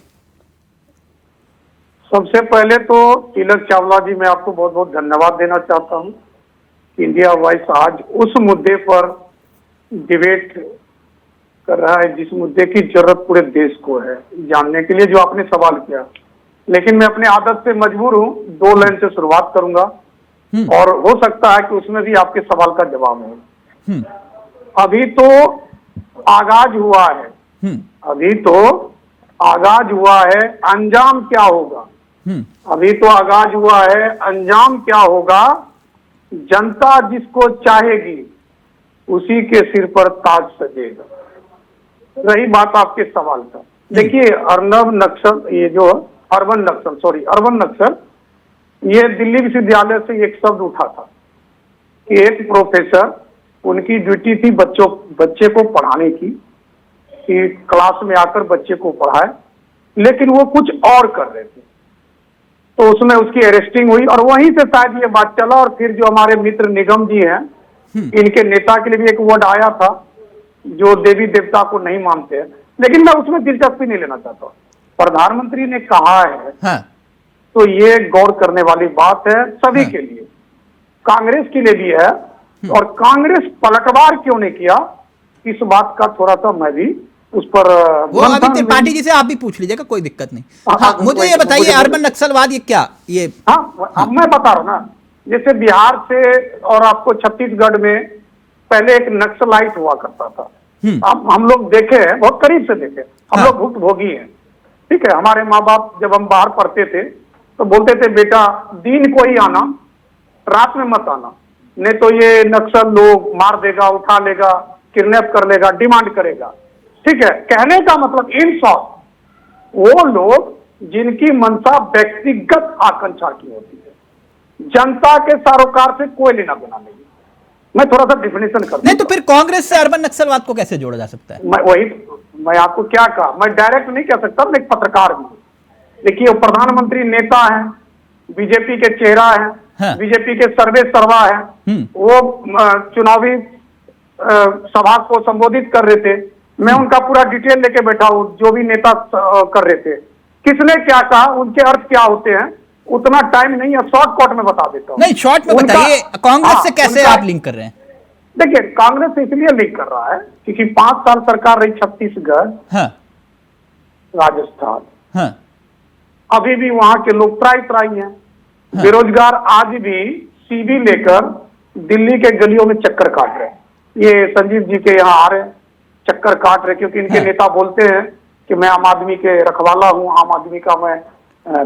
सबसे पहले तो तिलक चावला जी, मैं आपको बहुत बहुत धन्यवाद देना चाहता हूं। इंडिया वॉइस आज उस मुद्दे पर डिबेट कर रहा है जिस मुद्दे की जरूरत पूरे देश को है जानने के लिए, जो आपने सवाल किया। लेकिन मैं अपने आदत से मजबूर हूं, 2 लाइन से शुरुआत करूंगा और हो सकता है कि उसमें भी आपके सवाल का जवाब हो। अभी तो आगाज हुआ है, अभी तो आगाज हुआ है, अंजाम क्या होगा? अभी तो आगाज हुआ है, अंजाम क्या होगा? जनता जिसको चाहेगी उसी के सिर पर ताज सजेगा। रही बात आपके सवाल का, देखिए अर्बन नक्सल, ये दिल्ली विश्वविद्यालय से एक शब्द उठा था कि एक प्रोफेसर, उनकी ड्यूटी थी बच्चे को पढ़ाने की, कि क्लास में आकर बच्चे को पढ़ाए, लेकिन वो कुछ और कर रहे थे, तो उसमें उसकी अरेस्टिंग हुई और वहीं से शायद ये बात चला। और फिर जो हमारे मित्र निगम जी हैं, इनके नेता के लिए भी एक वर्ड आया था जो देवी देवता को नहीं मानते हैं, लेकिन मैं उसमें दिलचस्पी नहीं लेना चाहता। प्रधानमंत्री ने कहा है, हाँ। तो ये गौर करने वाली बात है सभी के लिए, कांग्रेस के लिए भी है और कांग्रेस पलटवार क्यों नहीं किया, इस बात का थोड़ा सा मैं भी उस पर वो अभी त्रिपाठी जी से आप भी पूछ लीजिएगा, कोई दिक्कत नहीं। हाँ, मुझे ये बताइए अर्बन नक्सलवाद ये क्या, ये हाँ मैं बता रहा हूँ ना, जैसे बिहार से और आपको छत्तीसगढ़ में पहले एक नक्सलाइट हुआ करता था। अब हम लोग देखे हैं, बहुत करीब से देखे, हम लोग भुक्तभोगी हैं। ठीक है, हमारे माँ बाप जब हम बाहर पढ़ते थे तो बोलते थे बेटा दिन को ही आना, रात में मत आना, नहीं तो ये नक्सल लोग मार देगा, उठा लेगा, किडनैप कर लेगा, डिमांड करेगा। ठीक है, कहने का मतलब इन शॉर्ट वो लोग जिनकी मंशा व्यक्तिगत आकांक्षा की होती है, जनता के सरोकार से कोई लेना देना नहीं। मैं थोड़ा सा डिफिनेशन कर नहीं तो फिर कांग्रेस से अर्बन नक्सलवाद को कैसे जोड़ा जा सकता है? मैं आपको क्या कहा, मैं डायरेक्ट नहीं कह सकता, मैं एक पत्रकार भी हूँ। देखिए, वो प्रधानमंत्री नेता है, बीजेपी के चेहरा है, हाँ। बीजेपी के सर्वे सर्वा है, वो चुनावी सभा को संबोधित कर रहे थे, मैं उनका पूरा डिटेल लेके बैठा हूँ, जो भी नेता कर रहे थे, किसने क्या कहा, उनके अर्थ क्या होते हैं, उतना टाइम नहीं है, शॉर्टकट में बता देता हूँ। नहीं, शॉर्ट में बताइए, कांग्रेस से कैसे आप लिंक कर रहे हैं? देखिए, कांग्रेस इसलिए लिंक कर रहा है क्योंकि 5 साल सरकार रही छत्तीसगढ़, हाँ। राजस्थान, हाँ। अभी भी वहां के लोग त्राई हैं, हाँ। बेरोजगार आज भी सीवी लेकर दिल्ली के गलियों में चक्कर काट रहे हैं। ये संजीव जी के यहाँ आ रहे हैं, चक्कर काट रहे, क्योंकि इनके नेता बोलते हैं कि मैं आम आदमी के रखवाला हूँ, आम आदमी का मैं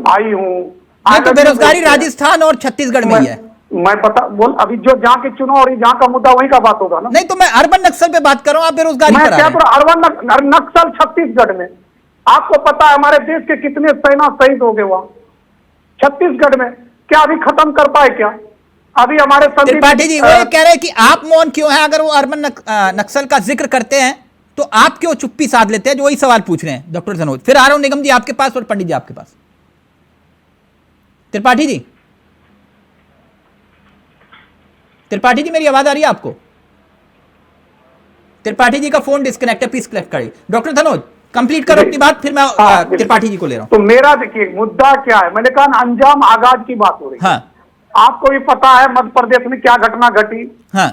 भाई हूँ। तो बेरोजगारी राजस्थान और छत्तीसगढ़ में ही है। मैं पता बोल, अभी जो जहाँ के चुनाव और जहाँ का मुद्दा वही का बात होगा ना। नहीं तो मैं अर्बन नक्सल पे बात कर रहा हूँ, आप बेरोजगारी मैं क्या करूँ? अर्बन नक्सल छत्तीसगढ़ में, आपको पता है हमारे देश के कितने सेना शहीद हो गए वहां छत्तीसगढ़ में, क्या अभी खत्म कर पाए क्या? अभी हमारे त्रिपाठी जी वो ये कह रहे हैं कि आप मौन क्यों है, अगर वो अर्बन नक्सल का जिक्र करते हैं तो आप क्यों चुप्पी साध लेते हैं? जो वही सवाल पूछ रहे हैं डॉक्टर धनोज। फिर आ रहा हूं निगम जी आपके पास और पंडित जी आपके पास। त्रिपाठी जी, त्रिपाठी जी मेरी आवाज आ रही है आपको? त्रिपाठी जी का फोन डिस्कनेक्ट है, प्लीज कनेक्ट करिए। डॉक्टर धनोज कंप्लीट करो अपनी बात, फिर मैं त्रिपाठी जी को ले रहा हूं। तो मेरा देखिए मुद्दा क्या है, मैंने कहा अंजाम आगाज की बात हो रही है। हाँ। आपको भी पता है मध्य प्रदेश में क्या घटना घटी। हाँ।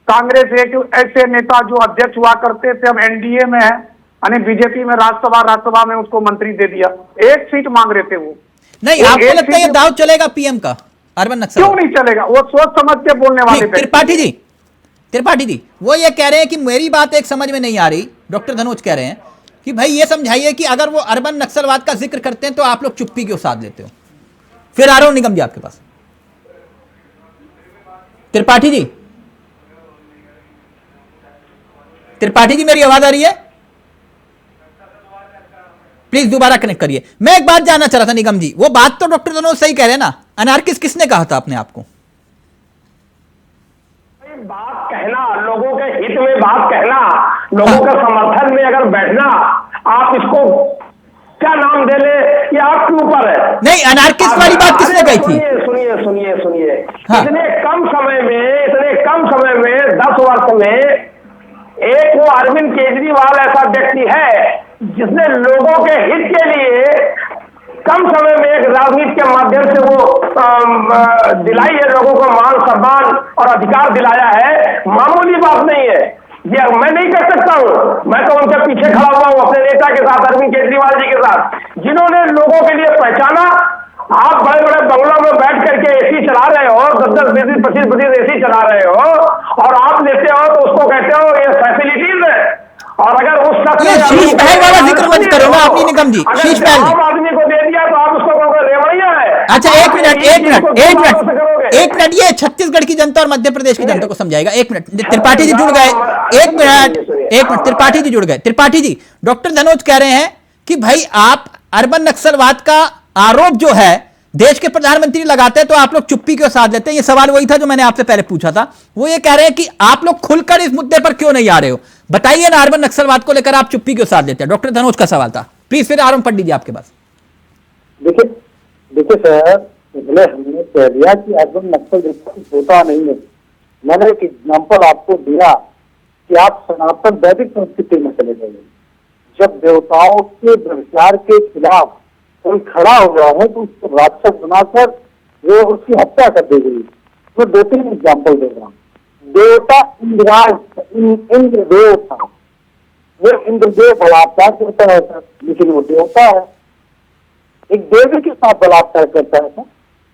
कांग्रेस एक ऐसे नेता जो अध्यक्ष हुआ करते थे, हम एनडीए में है, यानी बीजेपी में राज्यसभा में उसको मंत्री दे दिया, 1 सीट मांग रहे थे वो। नहीं, आपको लगता है ये दाव चलेगा पीएम का अर्बन नक्सल? क्यों नहीं चलेगा, वो सोच समझ के बोलने वाले। त्रिपाठी जी वो ये कह रहे हैं कि मेरी बात एक समझ में नहीं आ रही, डॉक्टर धनोज कह रहे हैं कि भाई ये समझाइए कि अगर वो अर्बन नक्सलवाद का जिक्र करते हैं तो आप लोग चुप्पी क्यों साध लेते हो? फिर आ रहा हूं निगम जी आपके पास। त्रिपाठी जी, त्रिपाठी जी मेरी आवाज आ रही है? प्लीज दोबारा कनेक्ट करिए। मैं एक बात जानना चाह रहा था निगम जी, वो बात तो डॉक्टर धनोज सही कह रहे हैं ना, अनार्किस्ट किसने कहा था अपने आपको? बात कहना, लोगों के हित में बात कहना, लोगों के समर्थन में अगर बैठना, आप इसको क्या नाम दे ले, ये आपके ऊपर है। नहीं, अनार्किस्ट वाली बात किसने कही थी? सुनिए सुनिए सुनिए, इतने कम समय में 10 वर्ष में एक वो अरविंद केजरीवाल ऐसा व्यक्ति है जिसने लोगों के हित के लिए कम समय में एक राजनीति के माध्यम से वो दिलाई है, लोगों को मान सम्मान और अधिकार दिलाया है। मामूली बात नहीं है ये, मैं नहीं कर सकता हूँ, मैं तो उनके पीछे खड़ा हुआ हूँ अपने नेता के साथ, अरविंद केजरीवाल जी के साथ, जिन्होंने लोगों के लिए पहचाना। आप बड़े बड़े बंगलों में बैठ करके एसी चला रहे हो, 10-10, 20-25 एसी चला रहे हो, और आप लेते हो तो उसको कहते हो ये फैसिलिटीज है। और अगर उस शीश महल वाला जिक्र मत करो ना अपनी निगम जी, शीश महल आम आदमी को दे दिया तो आप उसको कहोगे रेवड़िया है। अच्छा एक मिनट, ये छत्तीसगढ़ की जनता और मध्य प्रदेश की जनता को समझाएगा। 1 मिनट, त्रिपाठी जी जुड़ गए। 1 मिनट, त्रिपाठी जी जुड़ गए। त्रिपाठी जी, डॉक्टर धनोज कह रहे हैं कि भाई आप अर्बन नक्सलवाद का आरोप जो है देश के प्रधानमंत्री लगाते हैं तो आप लोग चुप्पी क्यों साध लेते हैं? ये सवाल वही था जो मैंने आपसे पहले पूछा था। वो ये कह रहे हैं कि आप लोग खुलकर इस मुद्दे पर क्यों नहीं आ रहे हो, बताइए ना, अर्बन नक्सलवाद को लेकर आप चुप्पी क्यों साध लेते हैं? डॉक्टर धनोज का सवाल था, प्लीज। फिर आरम पंडित जी आपके पास। देखिए सर, पहले हमने कह दिया कि अर्बन नक्सल होता नहीं है। मैंने एक एग्जाम्पल आपको दिया कि आप सनातन वैदिक संस्कृति में चले गए, जब देवताओं के व्यभिचार के खिलाफ कोई खड़ा हुआ है तो उसको राक्षस बनाकर वो उसकी हत्या कर दी गई। मैं 2-3 एग्जाम्पल दे रहा हूँ। देवता इंद्रदेव था। वो इंद्रदेव बलात्कार करता है सर, लेकिन वो देवता है। एक देवी के साथ बलात्कार करता है सर,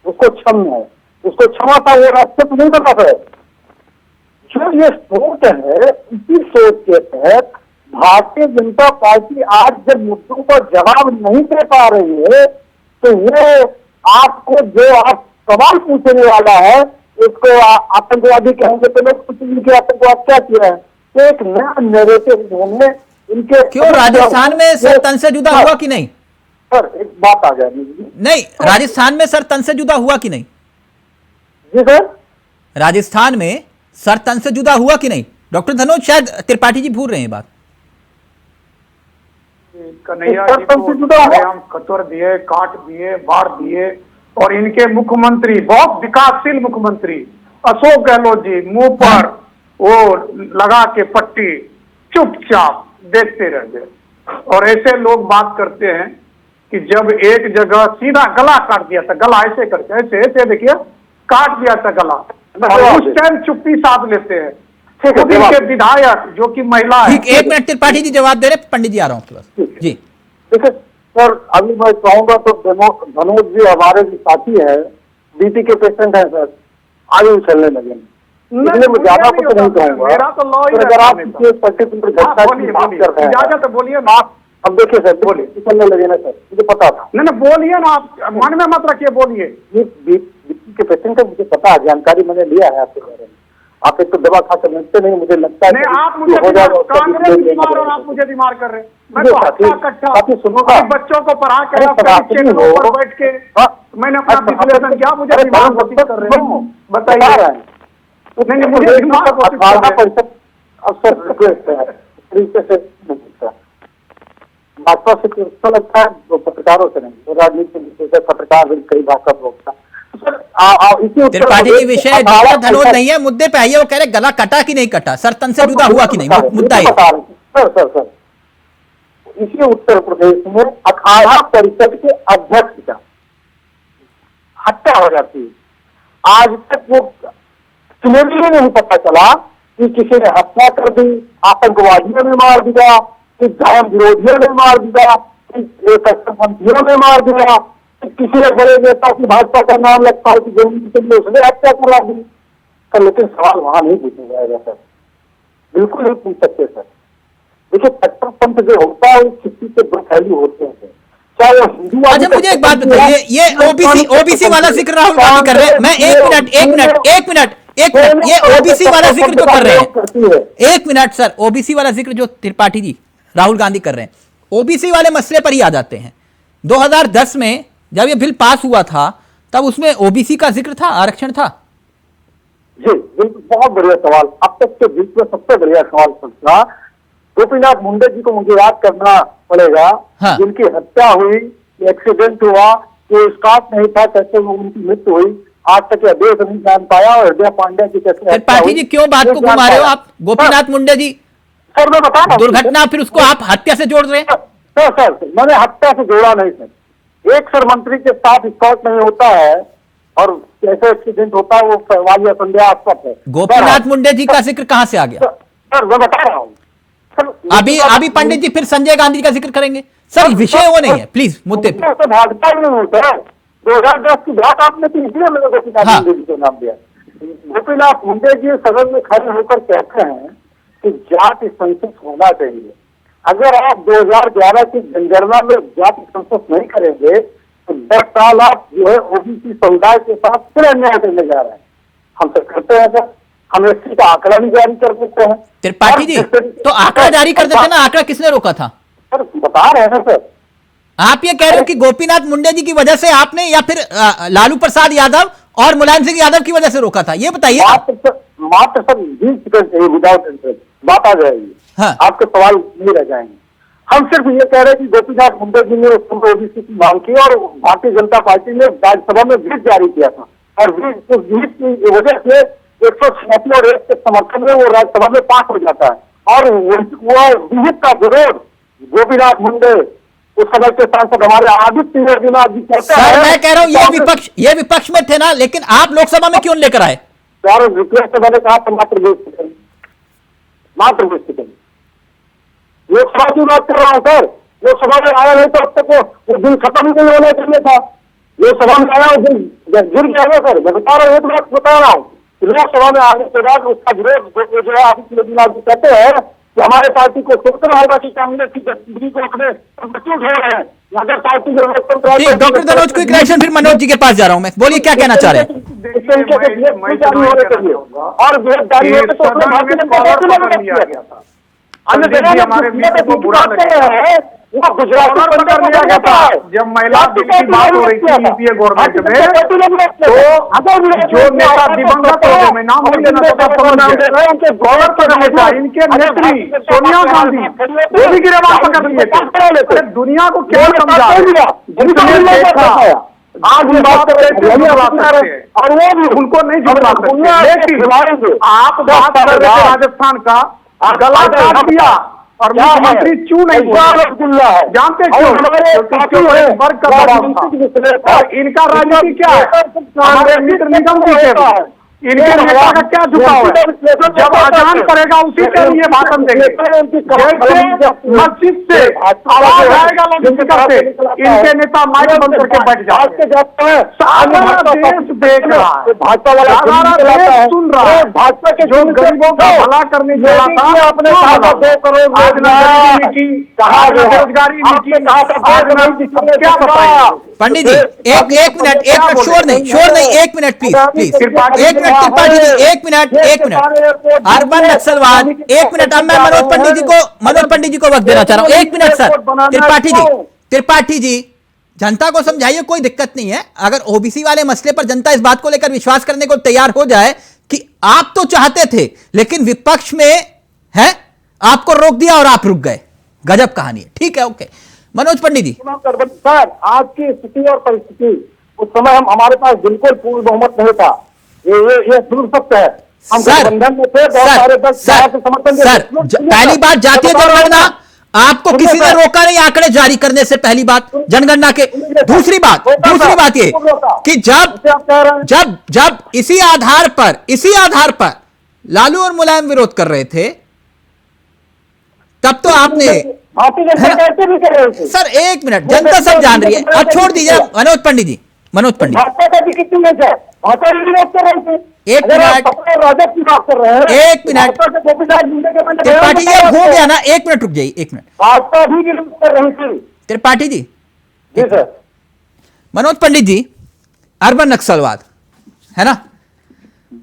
उसको क्षमा है, उसको क्षमा था, वो रास्ते तो नहीं बता पाए। जो ये सोच है, इसी सोच के तहत भारतीय जनता पार्टी आज जब मुद्दों का जवाब नहीं दे पा रही है, तो वो आपको जो आप सवाल पूछने वाला है उसको आतंकवादी कहेंगे तो लोग पूछेंगे कि आतंकवाद क्या किया है। तो एक नया नैरेटिव इन्होंने इनके क्यों राजस्थान में सर तन से जुदा हुआ कि नहीं? सर एक बात आ जाएगी। नहीं, राजस्थान में सर तन से जुदा हुआ कि नहीं? जी सर, राजस्थान में सर तन से जुदा हुआ कि नहीं? डॉक्टर धनोज शायद त्रिपाठी जी भूल रहे हैं बात। कन्हैया जी को कतर दिए, काट दिए, बाढ़ दिए, और इनके मुख्यमंत्री बहुत विकासशील मुख्यमंत्री अशोक गहलोत जी मुंह पर वो लगा के पट्टी चुपचाप देखते रह गए। और ऐसे लोग बात करते हैं कि जब एक जगह सीधा गला काट दिया था, गला ऐसे करके ऐसे ऐसे देखिए काट दिया था गला, और उस टाइम चुप्पी साध लेते हैं। के विधायक जो कि महिला है। एक मिनट त्रिपाठी जी जवाब दे रहे, पंडित जी आ रहा हूँ जी। ठीक है सर, अभी मैं कहूंगा तो धनोज जी हमारे जो साथी है, बीपी के पेशेंट है सर, आगे उछलने लगे, इसलिए मैं ज्यादा कुछ नहीं कहूंगा। मेरा तो लॉ ही अगर आप किसी पर्टिकुलर घटना की बात कर रहे हैं, इजाजत तो बोलिए ना। अब देखिए सर, बोलिए, उछलने लगे ना सर, मुझे पता था। नहीं बोलिए ना, आप मन में मत रखिए, बोलिए। ये बीपी के पेशेंट है, मुझे पता है, जानकारी मैंने लिया है आपके बारे में। आप एक तो दवा खा कर लगते नहीं, मुझे लगता है नहीं, आप मुझे कांग्रेस बीमार और आप मुझे बीमार कर रहे हैं। मैं तो अच्छा बच्चों को पढ़ा के बैठ के मैंने अपना विश्लेषण किया, मुझे बीमार घोषित कर रहे हैं, बताइए। नहीं मुझे बीमार घोषित कर रहे हैं। अफसर रिक्वेस्ट है, तरीके से भाजपा से अच्छा लगता है, वो पत्रकारों से नहीं, वो राजनीति विशेषज्ञ पत्रकार भी कई बात का प्रोत्साहन। त्रिपाठी जी विषय धनोज नहीं है, मुद्दे पे आइए। वो कह रहे गला कटा कि नहीं कटा, सर तन से जुदा हुआ कि नहीं, मुद्दा है। सर इसी उत्तर प्रदेश में अखाड़ा परिषद के अध्यक्ष का हत्या हो जाती है। आज तक वो क्लियरली नहीं पता चला कि किसी ने हत्या कर दी, आतंकवादियों ने मार दिया, कि धर्म विरोधियों ने मार दिया, कि कट्टरपंथियों ने मार दिया, किसी एक बड़े नेता की भाजपा का नाम लगता है कि जमीन के लिए उसने हत्या करा दी सर। लेकिन सवाल वहां नहीं पूछा जाएगा सर, बिल्कुल नहीं पूछ सकते सर। देखिए कट्टरपंथ जो होता है किसी के दो पहलू होते हैं, चाहे वो हिंदू। अच्छा मुझे एक बात बताइए, ये ओबीसी वाला जिक्र राहुल गांधी कर रहे हैं। मैं एक मिनट, ये ओबीसी वाला जिक्र जो कर रहे हैं, एक मिनट सर, ओबीसी वाला जिक्र जो त्रिपाठी जी राहुल गांधी कर रहे हैं, ओबीसी वाले मसले पर ही आ जाते हैं। 2010 में जब ये बिल पास हुआ था तब उसमें ओबीसी का जिक्र था, आरक्षण था। जी बिल्कुल, बहुत बढ़िया सवाल। अब तक के बीच में सबसे बढ़िया सवाल पूछना। गोपीनाथ मुंडे जी को मुझे याद करना पड़ेगा, हाँ। जिनकी हत्या हुई, एक्सीडेंट हुआ, कोई स्टाफ नहीं था, कैसे उनकी मृत्यु हुई, आज तक अदेश नहीं जान पाया। और हृदय पांड्या जी कैसे त्रिपाठी जी क्यों बात को घुमा रहे हो आप? गोपीनाथ मुंडे जी सर मैं बता रहा हूं, दुर्घटना, फिर उसको आप हत्या से जोड़ रहे हैं। सर मैंने हत्या से जोड़ा नहीं सर। एक सर मंत्री के साथ स्कॉट नहीं होता है और कैसे एक्सीडेंट होता है, वो वाली संदेहास्पद है। गोपीनाथ मुंडे जी का जिक्र कहां से आ गया? सर मैं बता रहा हूँ अभी पंडित जी फिर संजय गांधी का जिक्र करेंगे सर, विषय वो नहीं है, प्लीज मुद्दे पे। तो भाजपा ही नहीं होता है। 2010 की बात आपने तो इसलिए मैंने गोपीनाथ मुंडे जी को नाम दिया। गोपीनाथ मुंडे जी सदन में खड़े होकर कहते हैं कि जाति सेंसस होना चाहिए। अगर आप 2011 की जनगणना में जाति सेंसस नहीं करेंगे तो 10 साल आप जो है ओबीसी समुदाय के साथ फिर अन्याय करने जा रहे हैं। हम तो करते हैं सर, हम एससी का आंकड़ा भी जारी कर देते हैं। त्रिपाठी जी तो आंकड़ा जारी कर देते ना, आंकड़ा किसने रोका था? सर बता रहे हैं सर, आप ये कह रहे हो कि गोपीनाथ मुंडे जी की वजह से आपने या फिर लालू प्रसाद यादव और मुलायम सिंह यादव की वजह से रोका था, ये बताइए। मात्र सर 20 सेकंड चाहिए, विदाउट इंटरेस्ट बात आ जाएगी। हाँ। आपके सवाल नहीं रह जाएंगे। हम सिर्फ ये कह रहे हैं कि गोपीनाथ मुंडे जी ने ओबीसी की मांग की और भारतीय जनता पार्टी ने राज्यसभा में व्हिप जारी किया था, और उस व्हिप की वजह से 186 और 1 के समर्थन में वो राज्यसभा में पास हो जाता है। और वो व्हिप का विरोध गोपीनाथ मुंडे उस समय के सांसद हमारे आदित्य योजना जी कहते हैं। मैं कह रहा हूँ ये विपक्ष में थे ना, लेकिन आप लोकसभा में क्यों लेकर आए? यार रिक्वेस्ट तो मैंने कहा था मात्र 20 सेकंड, मात्र 20 सेकंड। लोकसभा की बात कर रहा हूँ सर, लोकसभा में आया नहीं तो अब तक वो दिन खत्म ही नहीं होना चाहिए था। लोकसभा में आया उस दिन गिर गया ना सर, मैं बता रहा हूँ, एक बात बता रहा हूँ। लोकसभा में आने के बाद उसका विरोध जो है आदित्य योगी जी कहते हैं कि हमारे पार्टी को सोचना होगा कि कांग्रेस की गतिविधि को अपने प्रस्तुत हो रहे हैं। अगर party doctor Tanoj quick reaction, फिर मनोज जी के पास जा रहा हूं मैं। बोलिए क्या कहना चाह रहे हैं? और जारी होने तो अपने भारतीय जनता पार्टी ने किया गया था। अन्य जगह हमारे वो गुजरात पर कर लिया गया था। जब महिला बिल की बात हो रही थी यूपीए गवर्नमेंट में, तो जो नेता दिवंगत हो गए, मैं नाम नहीं लेना चाहता, गौरव पर रहे था, इनके नेत्री सोनिया गांधी वो भी गिरफ्तार पकड़ लिए थे। दुनिया को क्या समझा, जिसने देखा आज ये बात कर रहे थे और वो भी उनको नहीं झुकला सकते। लेकिन आप बात कर रहे थे राजस्थान का, गला काट दिया और मुख्यमंत्री क्यों नहीं बोला? जानते क्यों? वर्ग का दबाव था। और इनका राजनीति क्या है? हमारे मित्र निगम जी के इनके नेता का क्या झुकाव है? जब अजान पड़ेगा उसी के लिए भाषण देंगे। जैसे मस्जिद से आवाज आएगा लाउडस्पीकर से, इनके नेता माइक बंद करके बैठ जाते हैं। सारा देश देख रहा है, सारा देश सुन रहा है। भाजपा के जो गरीबों का भला करने चला था, अपने आज बेरोजगारी क्या बताया? पंडित जी एक मिनट शोर नहीं, एक मिनट प्लीज, एक मिनट त्रिपाठी जी, एक मिनट। अर्बन नक्सलवाद, एक मिनट। अब मैं मनोज पंडित जी को वक्त देना चाह रहा हूं। एक मिनट सर। त्रिपाठी जी जनता को समझाइए, कोई दिक्कत नहीं है। अगर ओबीसी वाले मसले पर जनता इस बात को लेकर विश्वास करने को तैयार हो जाए कि आप तो चाहते थे लेकिन विपक्ष में है, आपको रोक दिया और आप रुक गए, गजब कहानी है। ठीक है, ओके। मनोज पंडित जी सर, आज की स्थिति और परिस्थिति, उस समय हमारे पास बिल्कुल पूर्ण बहुमत नहीं था। ये दूर सत्य है। हम गठबंधन में थे, बहुत सारे दल समर्थन। सर, पहली बात जातीय जनगणना, आपको किसी ने रोका नहीं आंकड़े जारी करने से, पहली बात जनगणना के। दूसरी बात ये कि जब इसी आधार पर लालू और मुलायम विरोध कर रहे थे, तब तो आपने सर एक मिनट, जनता सब जान रही है। अब छोड़ दीजिए मनोज पंडित जी। एक मिनट त्रिपाठी जी, हो गया ना, एक मिनट रुक जाइए, एक मिनट। त्रिपाठी जी, मनोज पंडित जी, अर्बन नक्सलवाद है ना,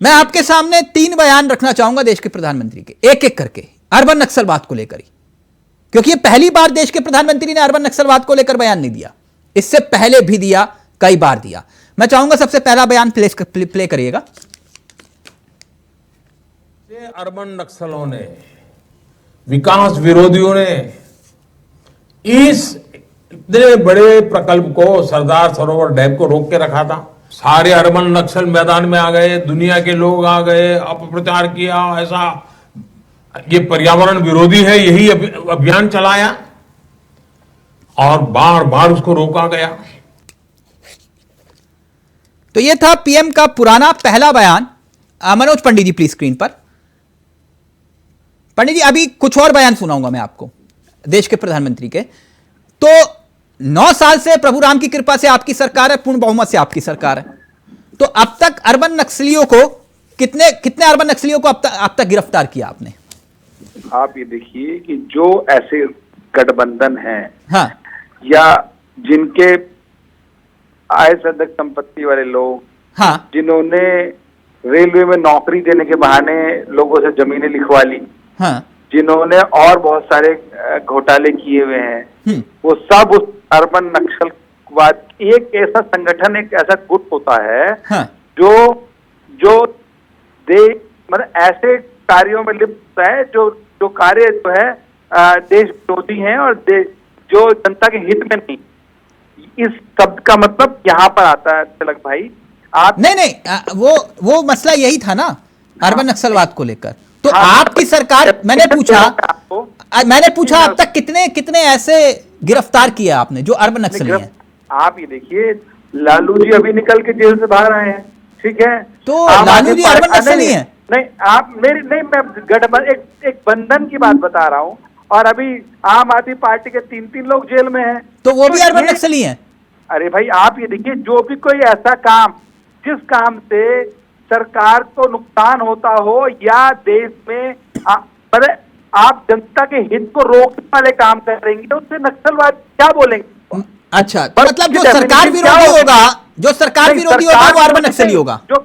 मैं आपके सामने 3 बयान रखना चाहूंगा देश के प्रधानमंत्री के, एक एक करके, अर्बन नक्सलवाद को लेकर ही, क्योंकि ये पहली बार देश के प्रधानमंत्री ने अर्बन नक्सलवाद को लेकर बयान नहीं दिया, इससे पहले भी दिया, कई बार दिया। मैं चाहूंगा सबसे पहला बयान प्ले करिएगा। अर्बन नक्सलों ने, विकास विरोधियों ने इस इतने बड़े प्रकल्प को, सरदार सरोवर डैम को रोक के रखा था। सारे अर्बन नक्सल मैदान में आ गए, दुनिया के लोग आ गए, अपप्रचार किया, ऐसा ये पर्यावरण विरोधी है, यही अभियान चलाया और बार बार उसको रोका गया। तो ये था पीएम का पुराना पहला बयान। मनोज पंडित जी प्लीज स्क्रीन पर। पंडित जी, अभी कुछ और बयान सुनाऊंगा मैं आपको देश के प्रधानमंत्री के। तो 9 साल से प्रभु राम की कृपा से आपकी सरकार है, पूर्ण बहुमत से आपकी सरकार है। तो अब तक अर्बन नक्सलियों को कितने अर्बन नक्सलियों को अब तक गिरफ्तार किया आपने? आप ये देखिए कि जो ऐसे गठबंधन हैं, हाँ, या जिनके आय से अधिक संपत्ति वाले लोग, हाँ, जिन्होंने रेलवे में नौकरी देने के बहाने लोगों से जमीनें लिखवा ली, हाँ, जिन्होंने और बहुत सारे घोटाले किए हुए हैं, वो सब उस अर्बन नक्सलवाद, एक ऐसा संगठन, एक ऐसा गुट होता है, हाँ, जो मतलब ऐसे कार्यों में लिप्त है जो कार्य जो है देश विरोधी हैं और जो जनता के हित में नहीं। इस शब्द का मतलब यहाँ पर आता है तिलक भाई, आप नहीं, वो मसला यही था ना अर्बन नक्सलवाद को लेकर। तो आपकी सरकार, मैंने पूछा अब तक कितने ऐसे गिरफ्तार किए आपने जो अर्बन नक्सली हैं? आप ये देखिए, लालू जी अभी निकल के जेल से बाहर आए हैं, ठीक है। तो लालू जी अर्बन नक्सली हैं? नहीं, आप मेरी नहीं, मैं गठबंधन एक बंधन की बात बता रहा हूँ। और अभी आम आदमी पार्टी के 3 लोग जेल में हैं, तो वो भी अर्बन नक्सली हैं? अरे भाई आप ये देखिए, जो भी कोई ऐसा काम जिस काम से सरकार को नुकसान होता हो या देश में आप जनता के हित को रोकने वाले काम करेंगे, उससे नक्सलवाद क्या बोलेंगे? अच्छा, तो मतलब जो सरकार विरोधी होगा, जो सरकार विरोधी होगा वो अर्बन नक्सली होगा। जो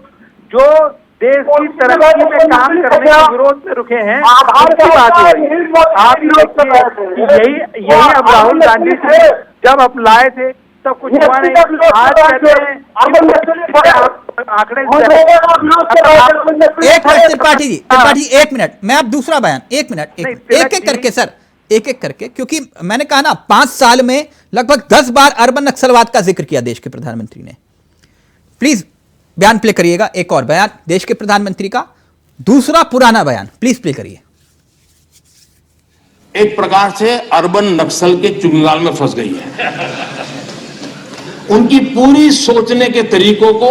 देश की तरक्की में काम करने के विरोध में रुके हैं, उसकी बात हो रही है। आप यही अब राहुल गांधी जब अब लाए थे तब कुछ हुआ नहीं, आज कहते हैं आंकड़े। एक मिनट त्रिपाठी जी, त्रिपाठी 1 मिनट, मैं अब दूसरा बयान 1 मिनट, एक एक करके सर, एक एक करके, क्योंकि मैंने कहा ना 5 साल में लगभग 10 बार अर्बन नक्सलवाद का जिक्र किया देश के प्रधानमंत्री ने। प्लीज बयान प्ले करिएगा, एक और बयान देश के प्रधानमंत्री का, दूसरा पुराना बयान प्लीज प्ले करिए। एक प्रकार से अर्बन नक्सल के चुंगाल में फंस गई है। उनकी पूरी सोचने के तरीकों को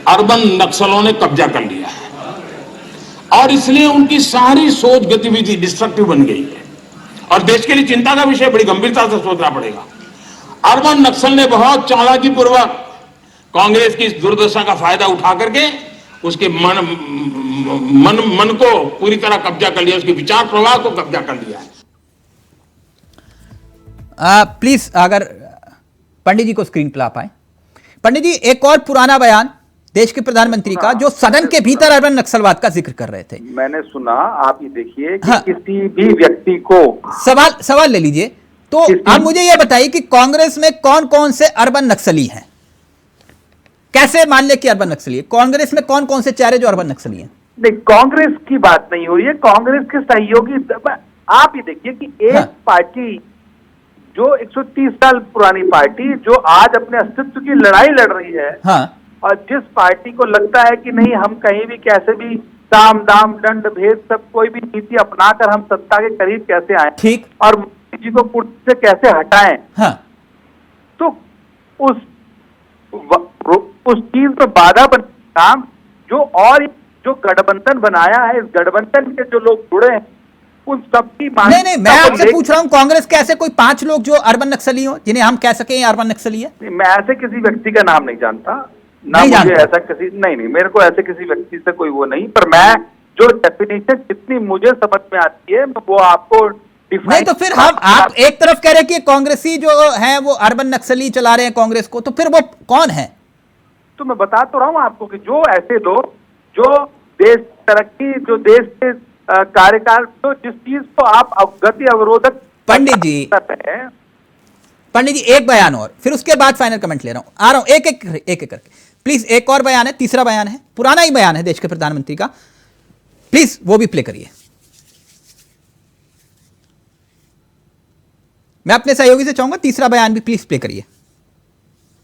अर्बन नक्सलों ने कब्जा कर लिया है और इसलिए उनकी सारी सोच गतिविधि डिस्ट्रक्टिव बन गई है और देश के लिए चिंता का विषय, बड़ी गंभीरता से सोचना पड़ेगा। अर्बन नक्सल ने बहुत चालाकी पूर्वक कांग्रेस की इस दुर्दशा का फायदा उठा करके उसके मन को पूरी तरह कब्जा कर लिया, उसके विचार प्रवाह को कब्जा कर लिया है। प्लीज अगर पंडित जी को स्क्रीन पर ला पाए। पंडित जी, एक और पुराना बयान देश के प्रधानमंत्री का जो सदन के भीतर अर्बन नक्सलवाद का जिक्र कर रहे थे, मैंने सुना। आप ये देखिए कि किसी भी व्यक्ति को सवाल ले लीजिए। तो अब मुझे ये बताइए कि कांग्रेस में कौन कौन से अर्बन नक्सली हैं? कैसे मान ले कि अर्बन नक्सली है? कांग्रेस में कौन कौन से चेहरे जो अर्बन नक्सली हैं? नहीं, कांग्रेस की बात नहीं हो रही है, कांग्रेस के सहयोगी। आप ये देखिए कि एक पार्टी जो 130 साल पुरानी पार्टी जो आज अपने अस्तित्व की लड़ाई लड़ रही है, और जिस पार्टी को लगता है कि नहीं, हम कहीं भी कैसे भी साम दाम दंड भेद सब कोई भी नीति अपनाकर हम सत्ता के करीब कैसे आए, ठीक, और मोदी जी को कुर्सी से कैसे हटाएं, तो उस चीज में बाधा बन काम जो गठबंधन बनाया है, इस गठबंधन के जो लोग जुड़े हैं उन सबकी नहीं, मैं आपसे पूछ रहा हूं, कांग्रेस के ऐसे कोई 5 लोग जो अर्बन नक्सली हो, जिन्हें हम कह सके अर्बन नक्सली है? मैं ऐसे किसी व्यक्ति का नाम नहीं जानता, ना मुझे ऐसा किसी, नहीं, मेरे को ऐसे किसी व्यक्ति से कोई वो नहीं, पर मैं जो डेफिनेशन जितनी मुझे समझ में आती है वो आपको नहीं। तो फिर आप एक तरफ कह रहे हैं कि कांग्रेसी जो है वो अर्बन नक्सली चला रहे हैं कांग्रेस को, तो फिर वो कौन है? तो मैं बता तो रहा हूं आपको कि जो ऐसे लोग जो देश तरक्की, जो देश के कार्यकाल, तो जिस चीज को आप गति अवरोधक। पंडित जी एक बयान और, फिर उसके बाद फाइनल कमेंट ले रहा हूं, आ रहा हूं एक एक करके। प्लीज एक और बयान है, तीसरा बयान है, पुराना ही बयान है देश के प्रधानमंत्री का, प्लीज वो भी प्ले करिए। मैं अपने सहयोगी से चाहूंगा तीसरा बयान भी प्लीज प्ले करिए।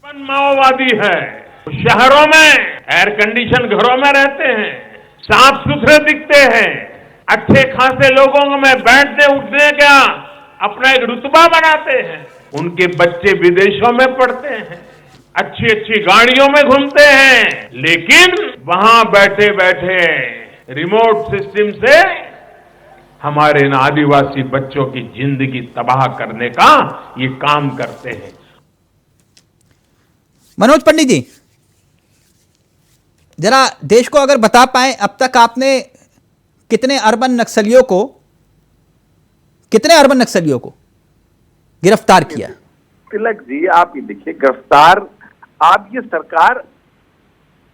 माओवादी है, शहरों में एयर कंडीशन घरों में रहते हैं, साफ सुथरे दिखते हैं, अच्छे खासे लोगों में बैठने उठने का अपना एक रुतबा बनाते हैं, उनके बच्चे विदेशों में पढ़ते हैं, अच्छी अच्छी गाड़ियों में घूमते हैं, लेकिन वहां बैठे बैठे रिमोट सिस्टम से हमारे इन आदिवासी बच्चों की जिंदगी तबाह करने का ये काम करते हैं। मनोज पंडित जी, जरा देश को अगर बता पाए, अब तक आपने कितने अर्बन नक्सलियों को गिरफ्तार किया? तिलक जी, आप ये देखिए, गिरफ्तार, आप ये सरकार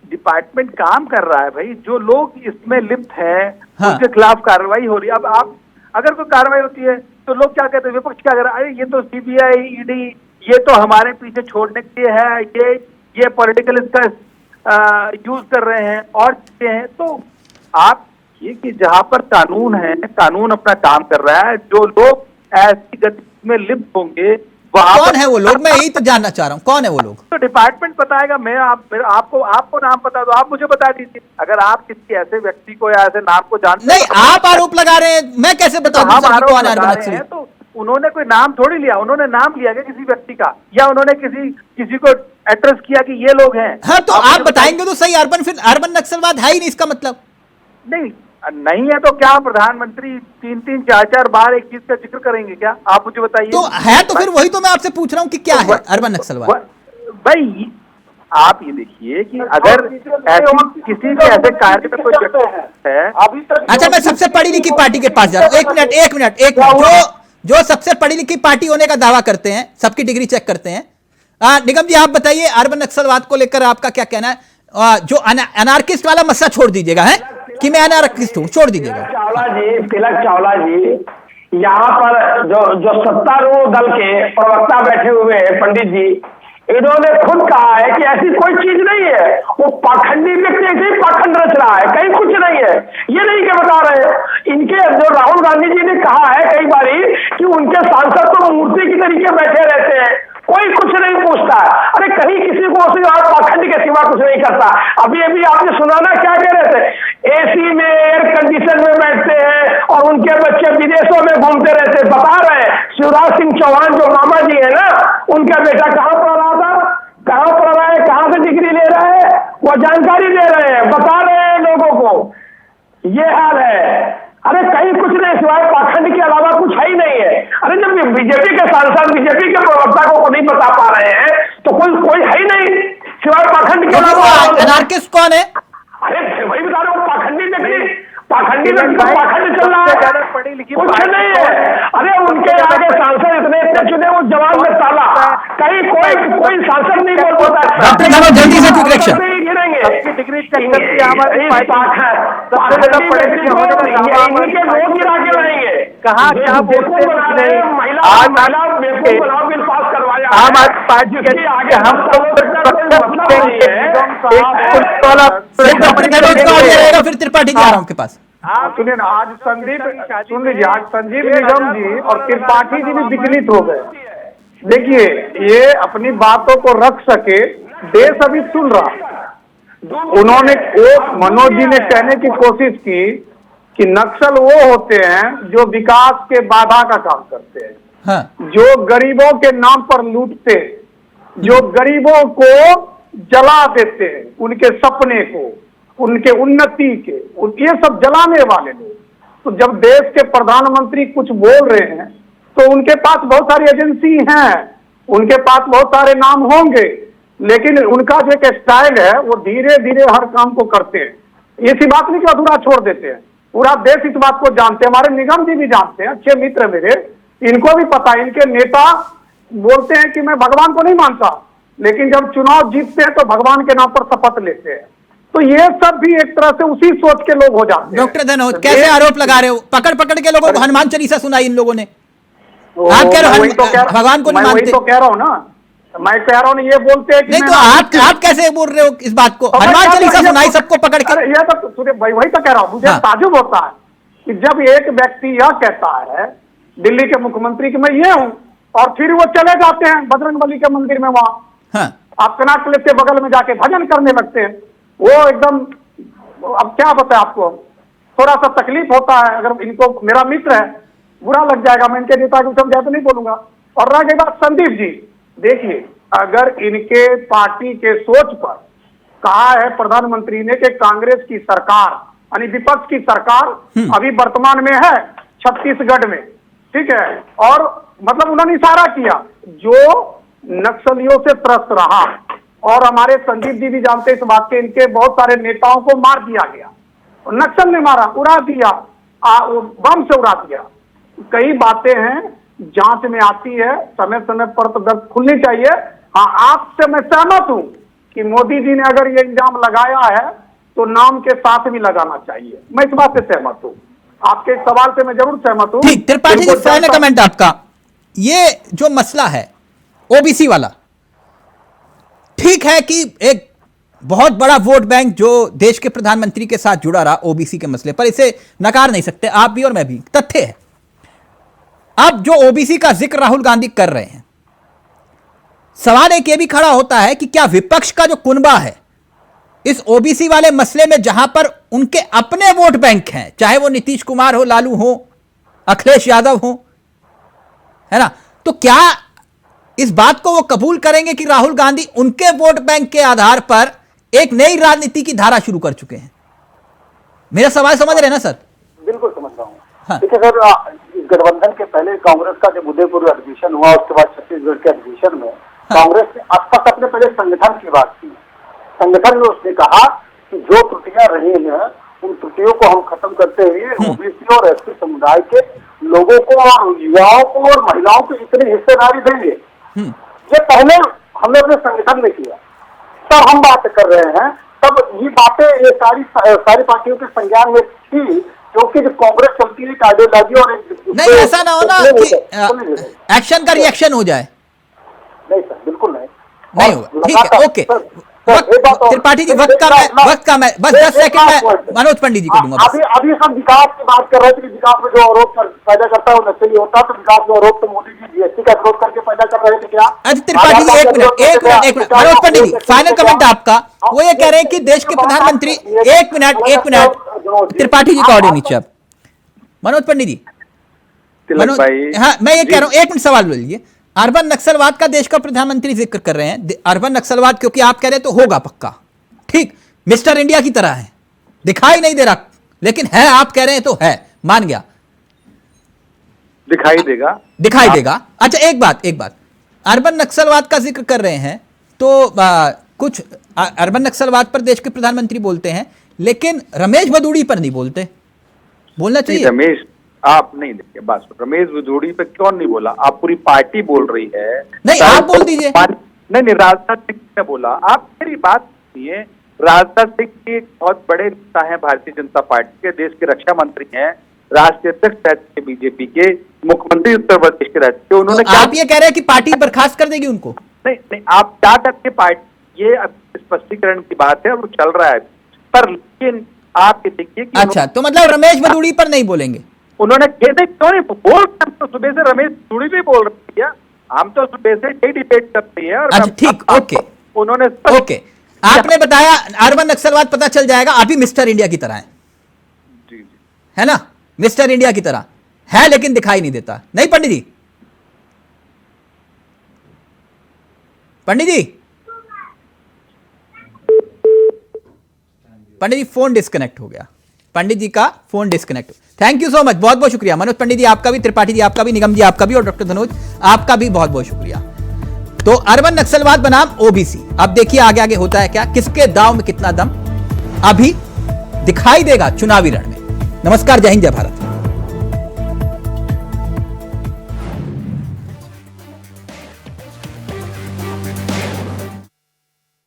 डिपार्टमेंट काम कर रहा है भाई, जो लोग इसमें लिप्त हैं उनके खिलाफ कार्रवाई हो रही है। अब आप अगर कोई कार्रवाई होती है तो लोग क्या कहते हैं, विपक्ष क्या कर रहा है, अरे ये तो सीबीआई ईडी ये तो हमारे पीछे छोड़ने के लिए है, ये पॉलिटिकल इसका यूज कर रहे हैं और चीजें हैं। तो आप ये कि जहां पर कानून है, कानून अपना काम कर रहा है, जो लोग ऐसी गति में लिप्त होंगे कौन है वो लोग? मैं यही तो जानना चाह रहा हूँ, कौन है वो लोग? तो डिपार्टमेंट बताएगा। मैं आपको नाम पता दो, आप मुझे बता दीजिए। अगर आप किसी ऐसे व्यक्ति को या ऐसे नाम को जानते नहीं, आप आरोप लगा रहे हैं, मैं कैसे बता दूं कौन अर्बन नक्सली? तो उन्होंने कोई नाम थोड़ी लिया, उन्होंने नाम लिया क्या किसी व्यक्ति का, या उन्होंने किसी को एड्रेस किया कि ये लोग हैं? हाँ, तो आप बताएंगे तो सही। अर्बन नक्सलवाद है ही नहीं, इसका मतलब नहीं है तो क्या प्रधानमंत्री 3-3, 4-4 बार एक चीज का जिक्र करेंगे क्या? आप मुझे बताइए। तो है, तो फिर वही तो मैं आपसे पूछ रहा हूं कि क्या है अर्बन नक्सलवाद। भाई आप ये देखिए कि अगर किसी के ऐसे कार्य में कोई है। अच्छा, मैं सबसे पढ़ी लिखी पार्टी के पास जा रहा हूँ। एक मिनट। जो सबसे पढ़ी लिखी पार्टी होने का दावा करते हैं, सबकी डिग्री चेक करते हैं, निगम जी आप बताइए अर्बन नक्सलवाद को लेकर आपका क्या कहना है? जो अनार्किस्ट वाला मसला छोड़ दीजिएगा, है कि मैं अनार्किस्ट हूं, छोड़ दीजिएगा। तिलक चावला जी, यहाँ पर जो सत्तारूढ़ दल के प्रवक्ता बैठे हुए हैं पंडित जी, इन्होंने खुद कहा है कि ऐसी कोई चीज नहीं है, वो पाखंडी व्यक्ति ही पाखंड रच रहा है, कहीं कुछ नहीं है। ये नहीं क्या बता रहे हैं। इनके जो राहुल गांधी जी ने कहा है कई बारी कि उनके सांसद तो मूर्ति की तरीके बैठे रहते हैं, कोई कुछ नहीं पूछता। अरे कहीं किसी को पाखंड के सिवा कुछ नहीं करता। अभी आपने सुना ना क्या कह रहे थे, एसी में एयर कंडीशन में बैठते हैं और उनके बच्चे विदेशों में घूमते रहते। बता रहे हैं शिवराज सिंह चौहान जो मामा जी है ना, उनका बेटा कहाँ पढ़ रहा था, कहाँ पढ़ रहा है, कहाँ से डिग्री ले रहा है, वो जानकारी दे रहे हैं, बता रहे हैं लोगों को। ये हाल है। अरे कहीं कुछ नहीं सिवाय पाखंड के अलावा कुछ है ही नहीं है। अरे जब बीजेपी के सांसद बीजेपी के प्रवक्ता को नहीं बता पा रहे हैं तो कोई है ही नहीं सिवाय पाखंड के अलावा। अनार्किस्ट कौन है? अरे वही बता रहे हो, पाखंडी व्यक्ति पाखंड चल रहा है, कुछ नहीं है। अरे उनके आगे सांसद इतने चुने, वो जवान में ताला, कहीं कोई सांसद नहीं बोल पाता। जल्दी से क्वेश्चन डिग्री चेक करके हमारे लोग गिरा के रहेंगे। कहाँ क्या बोलते हैं? आम आदमी पार्टी के आगे हम फिर त्रिपाठी जी आ रहा हूं आपके पास। सुनिए ना, आज सुन लीजिए, आज संजीव निगम जी और त्रिपाठी जी भी विचलित हो गए। देखिए, ये अपनी बातों को रख सके, देश अभी सुन रहा। उन्होंने मनोज जी ने कहने की कोशिश की कि नक्सल वो होते हैं जो विकास के बाधा का काम करते हैं, हाँ। जो गरीबों के नाम पर लूटते, जो गरीबों को जला देते हैं, उनके सपने को, उनके उन्नति के, ये सब जलाने वाले लोग। तो जब देश के प्रधानमंत्री कुछ बोल रहे हैं तो उनके पास बहुत सारी एजेंसी हैं, उनके पास बहुत सारे नाम होंगे, लेकिन उनका जो एक स्टाइल है वो धीरे धीरे हर काम को करते हैं। ऐसी बात नहीं कि अधूरा छोड़ देते हैं, पूरा देश इस बात को जानते हैं। हमारे निगम जी भी जानते हैं, अच्छे मित्र मेरे, इनको भी पता है। इनके नेता बोलते हैं कि मैं भगवान को नहीं मानता, लेकिन जब चुनाव जीतते हैं तो भगवान के नाम पर शपथ लेते हैं। तो ये सब भी एक तरह से उसी सोच के लोग हो जाते हैं। डॉक्टर धनोत, कैसे आरोप लगा रहे हो? पकड़ के लोगों को हनुमान चालीसा सुनाई इन लोगों ने। आप कह रहे हो भगवान को नहीं मानते। वही तो कह रहा हूँ ना, मैं कह रहा हूँ, ये बोलते हैं कि नहीं, तो आप कैसे बोल रहे हो इस बात को? हनुमान चालीसा सुनाई सबको पकड़ के। ये तो वही तो कह रहा हूँ, मुझे ताजुब होता है कि जब एक व्यक्ति यह कहता है दिल्ली के मुख्यमंत्री की मैं ये हूँ, और फिर वो चले जाते हैं बजरंगबली के मंदिर में, वहां आप कनॉट प्लेस के बगल में जाके भजन करने लगते हैं। वो एकदम, अब क्या बताए आपको, थोड़ा सा तकलीफ होता है। अगर इनको, मेरा मित्र है, बुरा लग जाएगा, मैं इनके नेता को समझा तो नहीं बोलूंगा। और रह गई बात संदीप जी, देखिए, अगर इनके पार्टी के सोच पर कहा है प्रधानमंत्री ने कि कांग्रेस की सरकार यानी विपक्ष की सरकार अभी वर्तमान में है छत्तीसगढ़ में, ठीक है, और मतलब उन्होंने इशारा किया जो नक्सलियों से त्रस्त रहा, और हमारे संदीप जी भी जानते इस बात के, इनके बहुत सारे नेताओं को मार दिया गया, नक्सल ने मारा, उड़ा दिया, बम से उड़ा दिया। कई बातें हैं जांच में आती है, समय समय पर तदर्थ खुलनी चाहिए। हाँ, आपसे मैं सहमत हूं कि मोदी जी ने अगर ये इल्जाम लगाया है तो नाम के साथ भी लगाना चाहिए, मैं इस बात से सहमत हूं। आपके सवाल से मैं जरूर सहमत हूं। ठीक, त्रिपाठी जी, फाइनल कमेंट आपका। ये जो मसला है ओबीसी वाला, ठीक है कि एक बहुत बड़ा वोट बैंक जो देश के प्रधानमंत्री के साथ जुड़ा रहा ओबीसी के मसले पर, इसे नकार नहीं सकते आप भी और मैं भी, तथ्य है। अब जो ओबीसी का जिक्र राहुल गांधी कर रहे हैं, सवाल एक यह भी खड़ा होता है कि क्या विपक्ष का जो कुनबा है इस ओबीसी वाले मसले में, जहां पर उनके अपने वोट बैंक हैं, चाहे वो नीतीश कुमार हो, लालू हो, अखिलेश यादव हो, है ना? तो क्या इस बात को वो कबूल करेंगे कि राहुल गांधी उनके वोट बैंक के आधार पर एक नई राजनीति की धारा शुरू कर चुके हैं? मेरा सवाल समझ रहे हैं ना सर? बिल्कुल समझ रहा हूँ। हाँ। देखिए सर, इस गठबंधन के पहले कांग्रेस का जब उदयपुर अधिवेशन हुआ, उसके बाद छत्तीसगढ़ के अधिवेशन में कांग्रेस ने अब तक अपने पहले संगठन की बात की। संगठन में उसने कहा कि जो त्रुटियां रही हैं उन त्रुटियों को हम खत्म करते हुए ओबीसी और एससी समुदाय के लोगों को और युवाओं को और महिलाओं को इतनी हिस्सेदारी देंगे। ये पहले हमने अपने संगठन में किया, तब हम बात कर रहे हैं। तब ये बातें ये सारी पार्टियों के संज्ञान में थी, क्योंकि जब कांग्रेस चलती है आइडियोलॉजी और नहीं, ऐसा ना हो ना कि एक्शन का रिएक्शन हो जाए। नहीं सर, बिल्कुल नहीं होगा। ठीक है, ओके। त्रिपाठी जी, वक्त का मैं बस 10 सेकंड में मनोज पंडित जी को दूंगा। अभी सब विकास की बात कर रहे थे कि विकास में जो आरोप पैदा करता है वो नक्सली होता है, तो विकास में आरोप तो मोदी जी जीएसटी का विरोध करके पैदा कर रहे थे क्या? अच्छा त्रिपाठी जी, एक मिनट मनोज पंडित जी, फाइनल कमेंट आपका। वो ये कह रहे हैं कि देश के प्रधानमंत्री, एक मिनट त्रिपाठी जी का ऑडियो नीचे। अब मनोज पंडित जी, हाँ मैं ये कह रहा हूँ, एक मिनट सवाल बोलिए। अर्बन नक्सलवाद का देश का प्रधानमंत्री जिक्र कर रहे हैं, अर्बन नक्सलवाद, क्योंकि आप कह रहे हैं तो होगा पक्का, ठीक, मिस्टर इंडिया की तरह है, दिखाई नहीं दे रहा लेकिन है, आप कह रहे हैं तो है, मान गया, दिखाई देगा। अच्छा एक बात, अर्बन नक्सलवाद का जिक्र कर रहे हैं तो कुछ अर्बन नक्सलवाद पर देश के प्रधानमंत्री बोलते हैं, लेकिन रमेश भदौड़ी पर नहीं बोलते। बोलना चाहिए। रमेश, आप नहीं, देखिए बात, रमेश भदौड़ी पे क्यों नहीं बोला? आप पूरी पार्टी बोल रही है। नहीं, आप बोल दीजिए। नहीं, राजनाथ सिंह ने बोला। आप मेरी बात सुनिए। राजनाथ सिंह एक बहुत बड़े नेता है भारतीय जनता पार्टी के, देश के रक्षा मंत्री हैं, राष्ट्रीय अध्यक्ष रहते हैं बीजेपी के, मुख्यमंत्री उत्तर प्रदेश के रहते हैं। उन्होंने आप ये कह रहे हैं कि पार्टी बर्खास्त कर देगी उनको? नहीं, आप क्या करके पार्टी, ये स्पष्टीकरण की बात है, वो चल रहा है, पर लेकिन आप ये देखिए कि अच्छा, तो मतलब रमेश भदौड़ी पर नहीं बोलेंगे? उन्होंने कहते क्यों नहीं बोल, हम तो सुबह से रमेश भदौड़ी भी बोल रही है, हम तो सुबह से यही डिबेट करते हैं। अच्छा ठीक, ओके, उन्होंने ओके, आपने बताया अर्बन नक्सलवाद पता चल जाएगा, अभी मिस्टर इंडिया की तरह है, जी, है ना, मिस्टर इंडिया की तरह है, लेकिन दिखाई नहीं देता। नहीं पंडित जी, पंडित जी फोन डिस्कनेक्ट हो गया, पंडित जी का phone disconnect. Thank you so much, बहुत बहुत शुक्रिया मनोज पंडित जी आपका भी, त्रिपाठी जी आपका भी, निगम जी आपका भी, और डॉक्टर धनोज आपका भी बहुत बहुत शुक्रिया। तो अर्बन नक्सलवाद बनाम ओबीसी, अब देखिए आगे आगे होता है क्या, किसके दांव में कितना दम अभी दिखाई देगा चुनावी रण में। नमस्कार, जय हिंद, जय भारत।